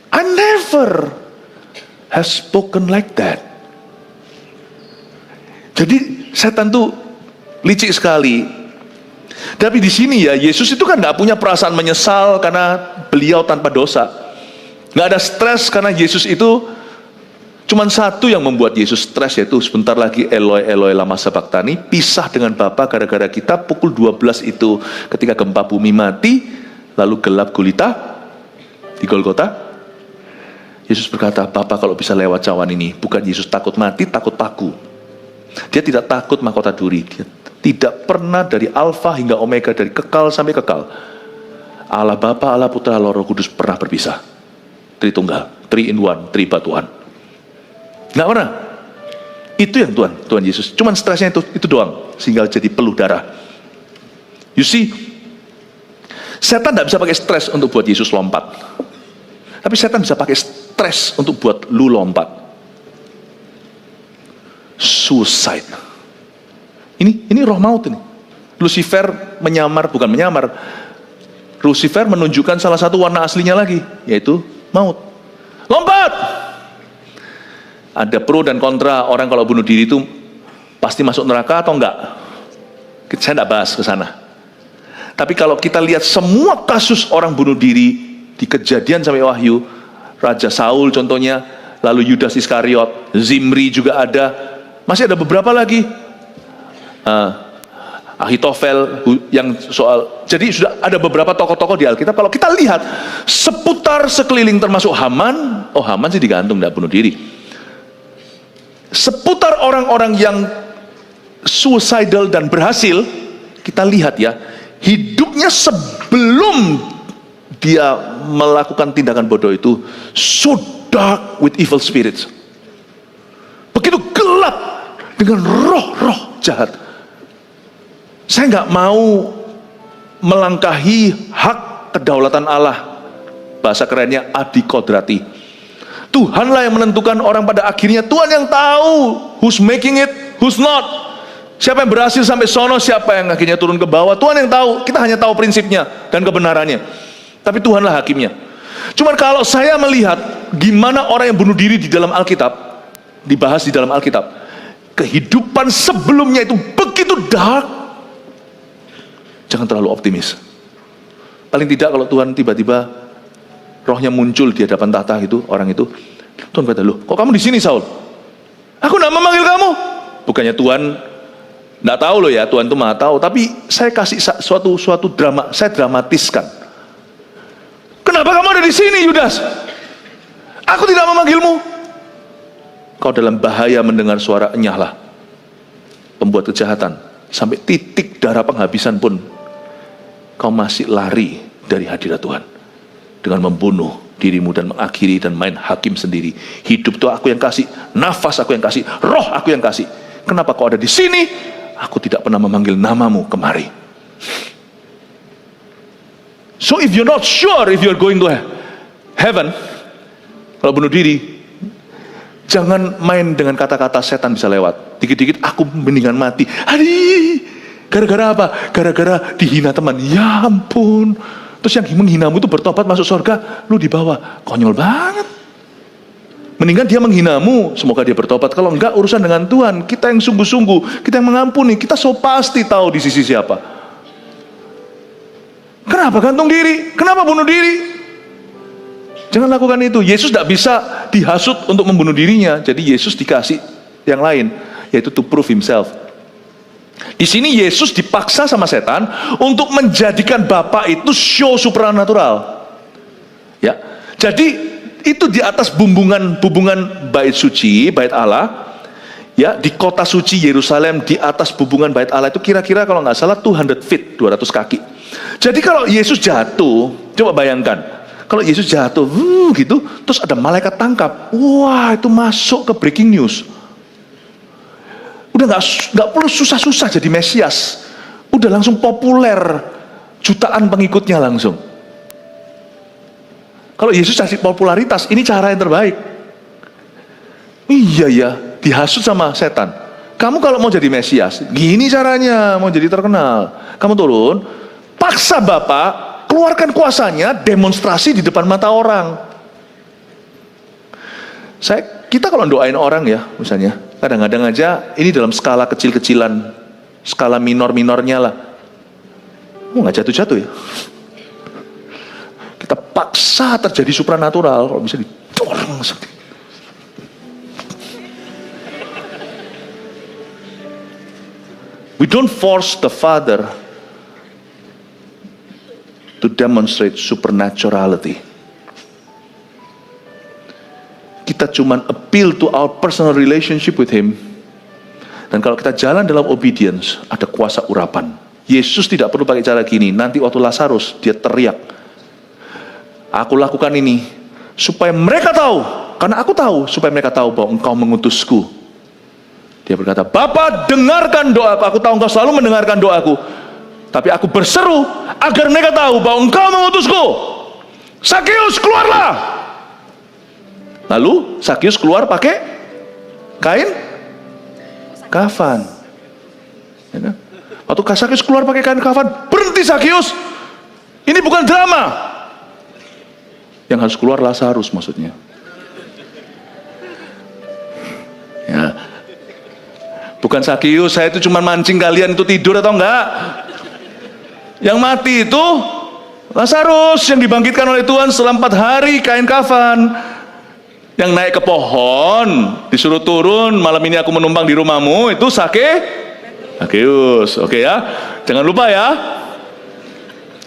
I never has spoken like that. Jadi setan tuh licik sekali. Tapi di sini ya, Yesus itu kan nggak punya perasaan menyesal karena beliau tanpa dosa. Nggak ada stres karena Yesus itu cuman satu yang membuat Yesus stres, yaitu sebentar lagi Eloi Eloi lama sabachthani, pisah dengan Bapa gara-gara kita. Pukul 12 itu ketika gempa bumi mati, lalu gelap gulita di Golgota. Yesus berkata, Bapa kalau bisa lewat cawan ini. Bukan Yesus takut mati, takut paku. Dia tidak takut mahkota duri. Dia tidak pernah dari Alfa hingga Omega, dari kekal sampai kekal. Allah Bapa, Allah Putra, Allah Roh Kudus pernah berpisah. Tritunggal, 3 in 1, 3 batuan. Nggak pernah. Itu yang Tuhan Yesus. Cuman stresnya itu doang, sehingga jadi peluh darah. You see, setan tidak bisa pakai stres untuk buat Yesus lompat. Tapi setan bisa pakai stres untuk buat lu lompat. Suicide. Ini roh maut ini. Lucifer bukan menyamar. Lucifer menunjukkan salah satu warna aslinya lagi, yaitu maut. Lompat! Ada pro dan kontra. Orang kalau bunuh diri itu pasti masuk neraka atau enggak? Saya tidak bahas ke sana. Tapi kalau kita lihat semua kasus orang bunuh diri di Kejadian sampai Wahyu, Raja Saul contohnya, lalu Yudas Iskariot, Zimri juga ada, masih ada beberapa lagi. Ahitofel yang soal, jadi sudah ada beberapa tokoh-tokoh di Alkitab. Kalau kita lihat seputar sekeliling termasuk Haman, Haman sih digantung, tidak bunuh diri. Seputar orang-orang yang suicidal dan berhasil, kita lihat ya, hidupnya sebelum dia melakukan tindakan bodoh itu so dark with evil spirits, begitu gelap dengan roh-roh jahat. Saya nggak mau melangkahi hak kedaulatan Allah, bahasa kerennya adikodrati. Tuhanlah yang menentukan orang pada akhirnya. Tuhan yang tahu who's making it, who's not. Siapa yang berhasil sampai sono, siapa yang akhirnya turun ke bawah. Tuhan yang tahu, kita hanya tahu prinsipnya dan kebenarannya. Tapi Tuhanlah hakimnya. Cuman kalau saya melihat gimana orang yang bunuh diri di dalam Alkitab, dibahas di dalam Alkitab, kehidupan sebelumnya itu begitu dark. Jangan terlalu optimis. Paling tidak kalau Tuhan tiba-tiba rohnya muncul di hadapan tahta itu, orang itu, Tuhan kata, loh, kok kamu di sini, Saul? Aku tidak memanggil kamu. Bukannya Tuhan tidak tahu loh ya, Tuhan itu maha tahu. Tapi saya kasih suatu drama, saya dramatiskan. Kenapa kamu ada di sini, Yudas? Aku tidak memanggilmu. Kau dalam bahaya mendengar suara enyahlah, pembuat kejahatan. Sampai titik darah penghabisan pun kau masih lari dari hadirat Tuhan dengan membunuh dirimu dan mengakhiri dan main hakim sendiri. Hidup itu aku yang kasih, nafas aku yang kasih, roh aku yang kasih. Kenapa kau ada di sini? Aku tidak pernah memanggil namamu kemari. So if you're not sure if you're going to heaven, kalau bunuh diri, jangan main dengan kata-kata setan bisa lewat. Dikit-dikit aku mendingan mati. Aduh, gara-gara apa? Gara-gara dihina teman. Ya ampun. Terus yang menghinamu itu bertobat masuk surga, lu di bawah. Konyol banget. Mendingan dia menghinamu, semoga dia bertobat. Kalau enggak, urusan dengan Tuhan. Kita yang sungguh-sungguh, kita yang mengampuni, kita so pasti tahu di sisi siapa. Kenapa gantung diri? Kenapa bunuh diri? Jangan lakukan itu. Yesus tidak bisa dihasut untuk membunuh dirinya. Jadi Yesus dikasih yang lain, yaitu to prove himself. Di sini Yesus dipaksa sama setan untuk menjadikan Bapa itu show supranatural. Ya. Jadi itu di atas bumbungan bait suci, bait Allah. Ya, di kota suci Yerusalem, di atas bumbungan bait Allah itu kira-kira kalau nggak salah 200 feet, 200 kaki. Jadi kalau Yesus jatuh, coba bayangkan, kalau Yesus jatuh, gitu, terus ada malaikat tangkap, wah itu masuk ke breaking news. Udah nggak perlu susah-susah jadi Mesias, udah langsung populer, jutaan pengikutnya langsung. Kalau Yesus kasih popularitas, ini cara yang terbaik. Iya ya, dihasut sama setan. Kamu kalau mau jadi Mesias, gini caranya, mau jadi terkenal. Kamu turun, paksa Bapak, keluarkan kuasanya, demonstrasi di depan mata orang. Kita kalau doain orang ya, misalnya, kadang-kadang aja ini dalam skala kecil-kecilan, skala minor-minornya lah. Nggak jatuh-jatuh ya. Kita paksa terjadi supranatural, kalau bisa didorong seperti. We don't force the Father to demonstrate supernaturality. Kita cuman appeal to our personal relationship with Him. Dan kalau kita jalan dalam obedience, ada kuasa urapan. Yesus tidak perlu pakai cara gini. Nanti waktu Lazarus, dia teriak, aku lakukan ini supaya mereka tahu, karena aku tahu, supaya mereka tahu bahwa Engkau mengutusku. Dia berkata, Bapa dengarkan doaku, aku tahu Engkau selalu mendengarkan doaku, tapi aku berseru agar mereka tahu bahwa Engkau mengutusku. Sakeus, keluarlah. Lalu Sakeus keluar pakai kain kafan. Waktu Sakeus keluar pakai kain kafan, berhenti Sakeus. Ini bukan drama. Yang harus keluar Lazarus maksudnya. Ya. Bukan Sakius, saya itu cuma mancing kalian itu tidur atau enggak. Yang mati itu Lazarus yang dibangkitkan oleh Tuhan setelah 4 hari kain kafan. Yang naik ke pohon disuruh turun, malam ini aku menumpang di rumahmu, itu Sakeus. Oke ya, jangan lupa ya.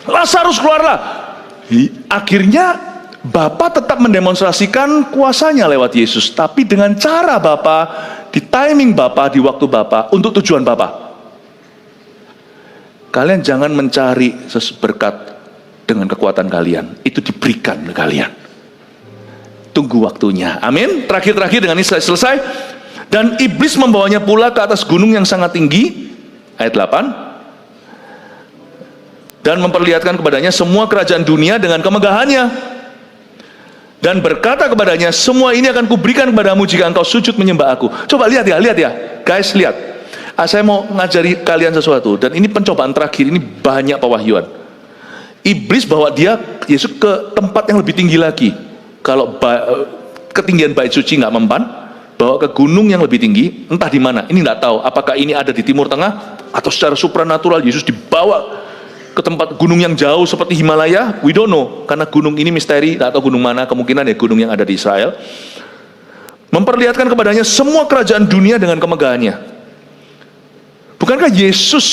Lazarus keluarlah. Akhirnya Bapa tetap mendemonstrasikan kuasanya lewat Yesus, tapi dengan cara Bapa, di timing Bapa, di waktu Bapa, untuk tujuan Bapa. Kalian jangan mencari berkat dengan kekuatan kalian, itu diberikan ke kalian. Tunggu waktunya. Amin. Terakhir dengan ini selesai. Dan iblis membawanya pula ke atas gunung yang sangat tinggi, ayat 8, dan memperlihatkan kepadanya semua kerajaan dunia dengan kemegahannya, dan berkata kepadanya, semua ini akan kuberikan kepadamu jika engkau sujud menyembah aku. Coba lihat ya guys, lihat. Saya mau ngajari kalian sesuatu, dan ini pencobaan terakhir, ini banyak pewahyuan. Iblis bawa Yesus ke tempat yang lebih tinggi lagi. Kalau ketinggian bait suci nggak mempan, bawa ke gunung yang lebih tinggi, entah di mana. Ini nggak tahu. Apakah ini ada di Timur Tengah atau secara supranatural Yesus dibawa ke tempat gunung yang jauh seperti Himalaya? We don't know. Karena gunung ini misteri, nggak tahu gunung mana. Kemungkinan ya gunung yang ada di Israel. Memperlihatkan kepadanya semua kerajaan dunia dengan kemegahannya. Bukankah Yesus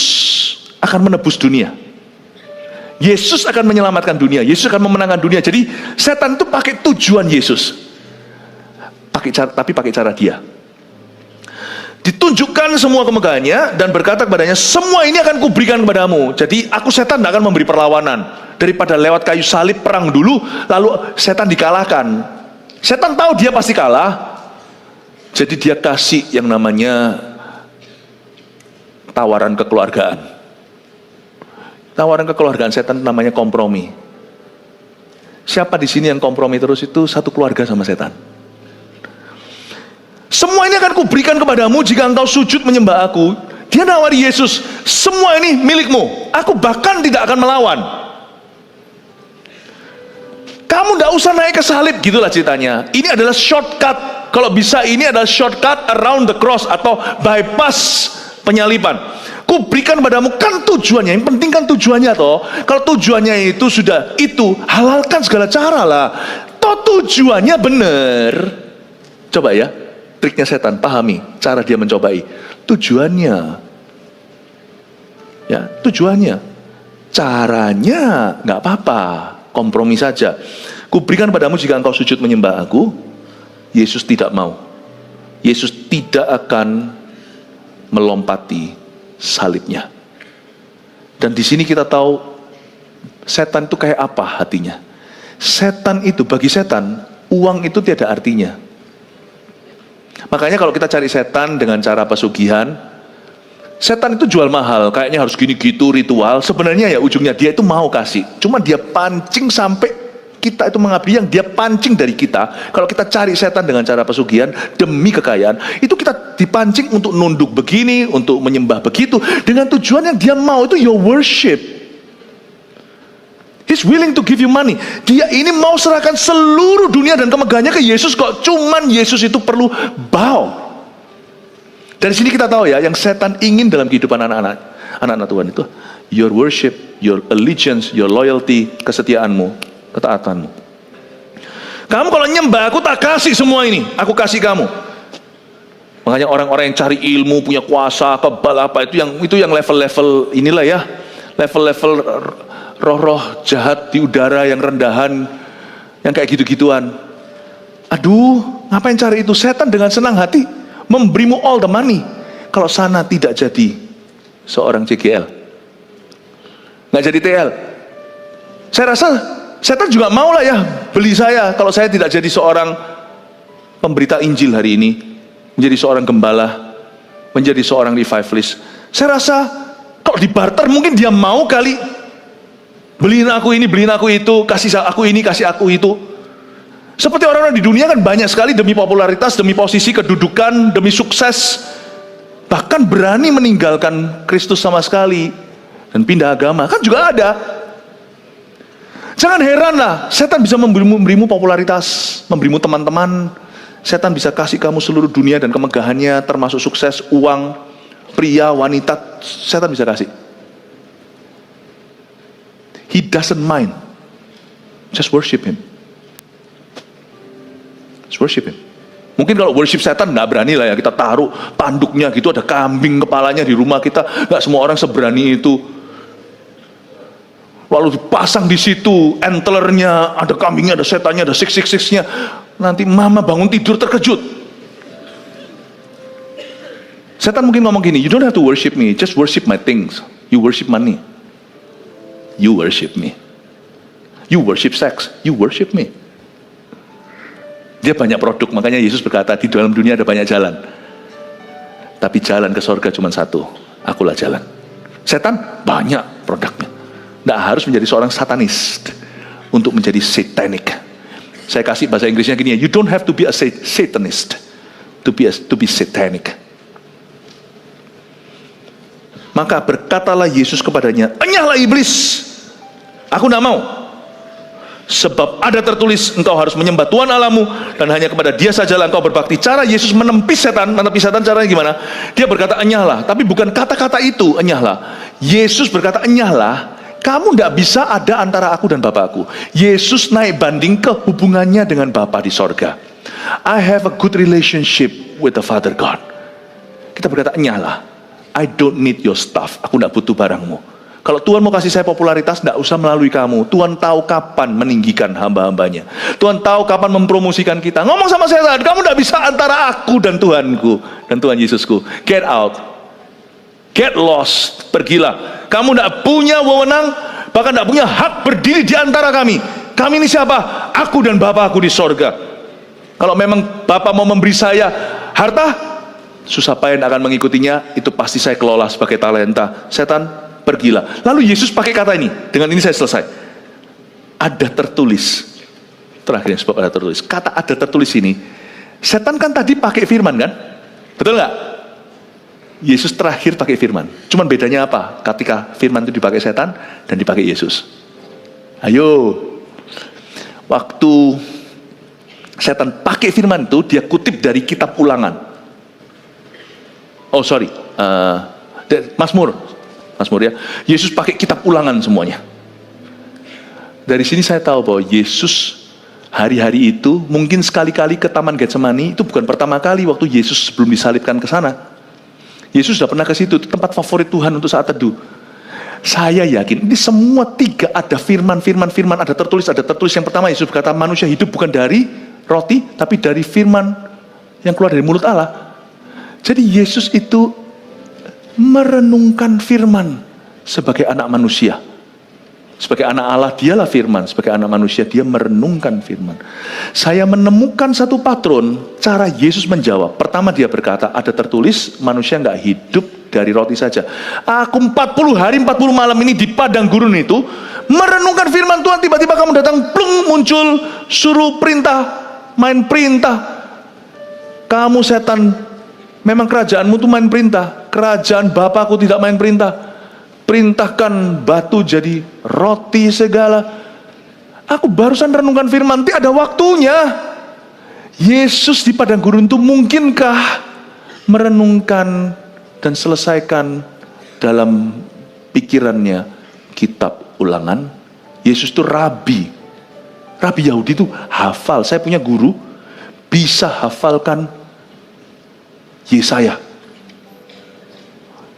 akan menebus dunia? Yesus akan menyelamatkan dunia, Yesus akan memenangkan dunia. Jadi setan itu pakai tujuan Yesus, tapi pakai cara dia. Ditunjukkan semua kemegahannya dan berkata kepadanya, semua ini akan kuberikan kepadamu. Jadi aku setan tidak akan memberi perlawanan. Daripada lewat kayu salib perang dulu, lalu setan dikalahkan. Setan tahu dia pasti kalah, jadi dia kasih yang namanya tawaran kekeluargaan. Tawaran kekeluargaan setan namanya kompromi. Siapa di sini yang kompromi terus itu satu keluarga sama setan. Semua ini akan kuberikan kepadamu jika engkau sujud menyembah aku. Dia nawari Yesus, semua ini milikmu. Aku bahkan tidak akan melawan. Kamu tidak usah naik ke salib, gitulah ceritanya. Ini adalah shortcut. Kalau bisa ini adalah shortcut around the cross atau bypass penyaliban. Kuberikan padamu, kan tujuannya, yang penting kan tujuannya toh. Kalau tujuannya itu sudah itu, halalkan segala cara lah. Toh tujuannya benar. Coba ya, triknya setan, pahami cara dia mencobai. Tujuannya, ya tujuannya, caranya nggak apa-apa, kompromi saja. Kuberikan padamu jika engkau sujud menyembah aku. Yesus tidak mau. Yesus tidak akan melompati salibnya. Dan di sini kita tahu setan itu kayak apa hatinya. Setan itu, bagi setan, uang itu tiada artinya. Makanya kalau kita cari setan dengan cara pesugihan, setan itu jual mahal, kayaknya harus gini gitu ritual. Sebenarnya ya ujungnya dia itu mau kasih, cuma dia pancing sampai kita itu mengabdi yang dia pancing dari kita. Kalau kita cari setan dengan cara pesugihan demi kekayaan, itu kita dipancing untuk nunduk begini, untuk menyembah begitu, dengan tujuan yang dia mau itu your worship. He's willing to give you money. Dia ini mau serahkan seluruh dunia dan kemegahannya ke Yesus kok. Cuman Yesus itu perlu bow. Dari sini kita tahu ya, yang setan ingin dalam kehidupan anak-anak Tuhan itu your worship, your allegiance, your loyalty, kesetiaanmu, ketaatanmu. Kamu kalau nyembah aku tak kasih semua ini, aku kasih kamu. Makanya orang-orang yang cari ilmu, punya kuasa, kebal apa itu yang level-level inilah ya, level-level roh-roh jahat di udara yang rendahan, yang kayak gitu-gituan. Aduh, ngapain cari itu? Setan dengan senang hati memberimu all the money. Kalau sana tidak jadi seorang CGL, nggak jadi TL. Saya rasa setan juga mau lah ya beli saya kalau saya tidak jadi seorang pemberita Injil hari ini, menjadi seorang gembala, menjadi seorang revivalist. Saya rasa kalau di barter mungkin dia mau kali, beliin aku ini, beliin aku itu, kasih aku ini, kasih aku itu. Seperti orang-orang di dunia kan banyak sekali demi popularitas, demi posisi, kedudukan, demi sukses, bahkan berani meninggalkan Kristus sama sekali dan pindah agama, kan juga ada. Jangan heran lah, setan bisa memberimu popularitas, memberimu teman-teman. Setan bisa kasih kamu seluruh dunia dan kemegahannya, termasuk sukses, uang. pria, wanita, setan bisa kasih. He doesn't mind. Just worship him. Just worship him. Mungkin kalau worship setan nggak berani lah ya, kita taruh tanduknya gitu, ada kambing kepalanya di rumah kita, nggak semua orang seberani itu. Lalu dipasang di situ antlernya, ada kambingnya, ada setannya, ada 666-nya. Nanti mama bangun tidur terkejut. Setan mungkin ngomong gini, you don't have to worship me, just worship my things. You worship money, you worship me. You worship sex, you worship me. Dia banyak produk, makanya Yesus berkata di dalam dunia ada banyak jalan, tapi jalan ke sorga cuma satu, akulah jalan. Setan banyak produknya. Tidak harus menjadi seorang satanis untuk menjadi satanic. Saya kasih bahasa Inggrisnya gini ya, you don't have to be a satanist to be satanic. Maka berkatalah Yesus kepadanya, enyahlah iblis, aku tidak mau. Sebab ada tertulis, engkau harus menyembah Tuhan Allahmu dan hanya kepada Dia sajalah engkau berbakti. Cara Yesus menepis setan caranya gimana? Dia berkata enyahlah, tapi bukan kata-kata itu enyahlah. Yesus berkata enyahlah, kamu tidak bisa ada antara aku dan Bapakku. Yesus naik banding ke hubungannya dengan Bapa di sorga. I have a good relationship with the Father God. Kita berkata enyahlah, I don't need your stuff, aku tidak butuh barangmu. Kalau Tuhan mau kasih saya popularitas, tidak usah melalui kamu. Tuhan tahu kapan meninggikan hamba-hambanya. Tuhan tahu kapan mempromosikan kita. Ngomong sama setan, kamu tidak bisa antara aku dan Tuhanku dan Tuhan Yesusku. Get out, get lost, pergilah. Kamu tidak punya wewenang, bahkan tidak punya hak berdiri di antara kami. Kami ini siapa? Aku dan Bapa aku di sorga. Kalau memang Bapa mau memberi saya harta, susah payah akan mengikutinya. Itu pasti saya kelola sebagai talenta. Setan, pergilah. Lalu Yesus pakai kata ini. Dengan ini saya selesai. Ada tertulis. Terakhirnya sebab ada tertulis. Kata ada tertulis ini, setan kan tadi pakai firman kan? Betul nggak? Yesus terakhir pakai firman. Cuman bedanya apa? Ketika firman itu dipakai setan dan dipakai Yesus. Ayo. Waktu setan pakai firman itu, dia kutip dari kitab Ulangan. Oh sorry, Mazmur ya. Yesus pakai kitab Ulangan semuanya. Dari sini saya tahu bahwa Yesus hari-hari itu mungkin sekali-kali ke Taman Getsemani. Itu bukan pertama kali waktu Yesus sebelum disalibkan ke sana. Yesus sudah pernah ke situ, itu tempat favorit Tuhan untuk saat teduh. Saya yakin ini semua tiga ada firman, ada tertulis. Yang pertama Yesus berkata manusia hidup bukan dari roti, tapi dari firman yang keluar dari mulut Allah. Jadi Yesus itu merenungkan firman sebagai anak manusia. Sebagai anak Allah dialah firman, sebagai anak manusia dia merenungkan firman. Saya menemukan satu patron cara Yesus menjawab. Pertama dia berkata, ada tertulis manusia nggak hidup dari roti saja. Aku 40 hari 40 malam ini di padang gurun itu merenungkan firman Tuhan. Tiba-tiba kamu datang, plung, muncul, suruh perintah, main perintah. Kamu setan, memang kerajaanmu itu main perintah. Kerajaan Bapakku tidak main perintah. Perintahkan batu jadi roti segala. Aku barusan renungkan firman, nanti ada waktunya. Yesus di padang gurun itu mungkinkah merenungkan dan selesaikan dalam pikirannya kitab Ulangan? Yesus itu rabi Yahudi itu hafal. Saya punya guru bisa hafalkan Yesaya.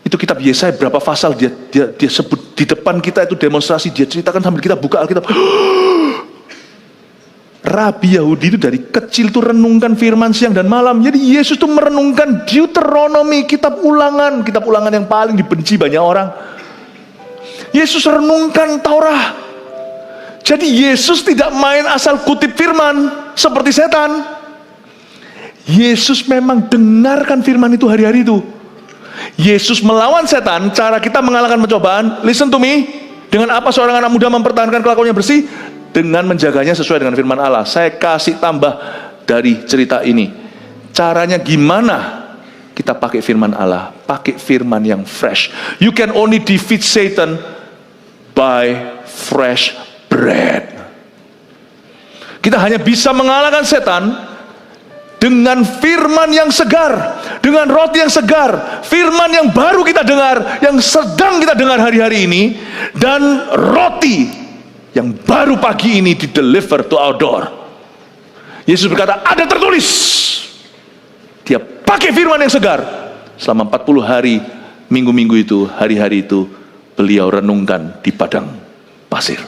Itu kitab Yesaya berapa pasal dia sebut di depan kita, itu demonstrasi, dia ceritakan sambil kita buka Alkitab. Rabi Yahudi itu dari kecil tuh renungkan firman siang dan malam. Jadi Yesus tuh merenungkan Deuteronomi, kitab Ulangan yang paling dibenci banyak orang. Yesus renungkan Taurat. Jadi Yesus tidak main asal kutip firman seperti setan. Yesus memang dengarkan firman itu hari-hari itu. Yesus melawan setan, cara kita mengalahkan pencobaan, listen to me, dengan apa seorang anak muda mempertahankan kelakuannya bersih? Dengan menjaganya sesuai dengan firman Allah. Saya kasih tambah dari cerita ini. Caranya gimana kita pakai firman Allah? Pakai firman yang fresh. You can only defeat Satan by fresh bread. Kita hanya bisa mengalahkan setan dengan firman yang segar, dengan roti yang segar, firman yang baru kita dengar, yang sedang kita dengar hari-hari ini, dan roti yang baru pagi ini di-deliver to our door. Yesus berkata, ada tertulis. Dia pakai firman yang segar. Selama 40 hari, minggu-minggu itu, hari-hari itu, beliau renungkan di padang pasir.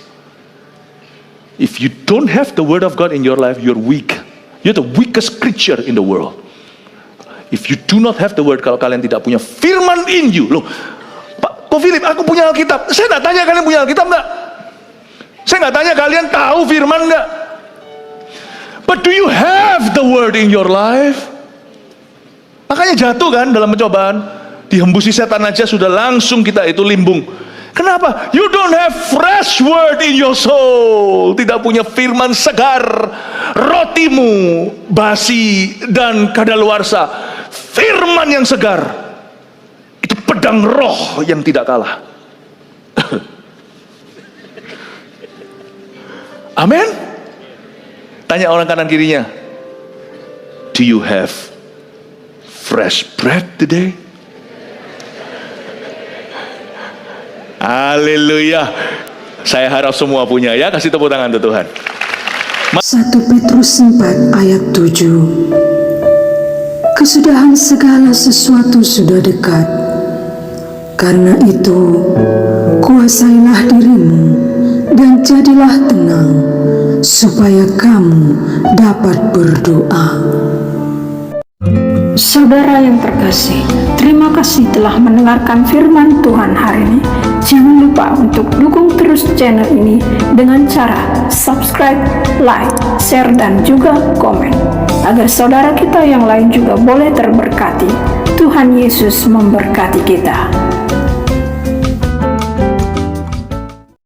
If you don't have the word of God in your life, you're weak. You're the weakest creature in the world. If you do not have the word, kalau kalian tidak punya firman in you. Loh, Pak, kok Philip, aku punya Alkitab. Saya nggak tanya kalian punya Alkitab nggak? Saya nggak tanya kalian tahu firman nggak? But do you have the word in your life? Makanya jatuh kan dalam pencobaan. Dihembusi setan aja sudah langsung kita itu limbung. Kenapa? You don't have fresh word in your soul. Tidak punya firman segar. Rotimu basi dan kadaluarsa. Firman yang segar. Itu pedang roh yang tidak kalah. Amin. Tanya orang kanan kirinya, do you have fresh bread today? Haleluya. Saya harap semua punya ya. Kasih tepuk tangan untuk Tuhan. 1 Petrus 4 ayat 7. Kesudahan segala sesuatu sudah dekat. Karena itu, kuasailah dirimu dan jadilah tenang, supaya kamu dapat berdoa. Saudara yang terkasih, terima kasih telah mendengarkan firman Tuhan hari ini. Jangan lupa untuk dukung terus channel ini dengan cara subscribe, like, share, dan juga komen, agar saudara kita yang lain juga boleh terberkati. Tuhan Yesus memberkati kita.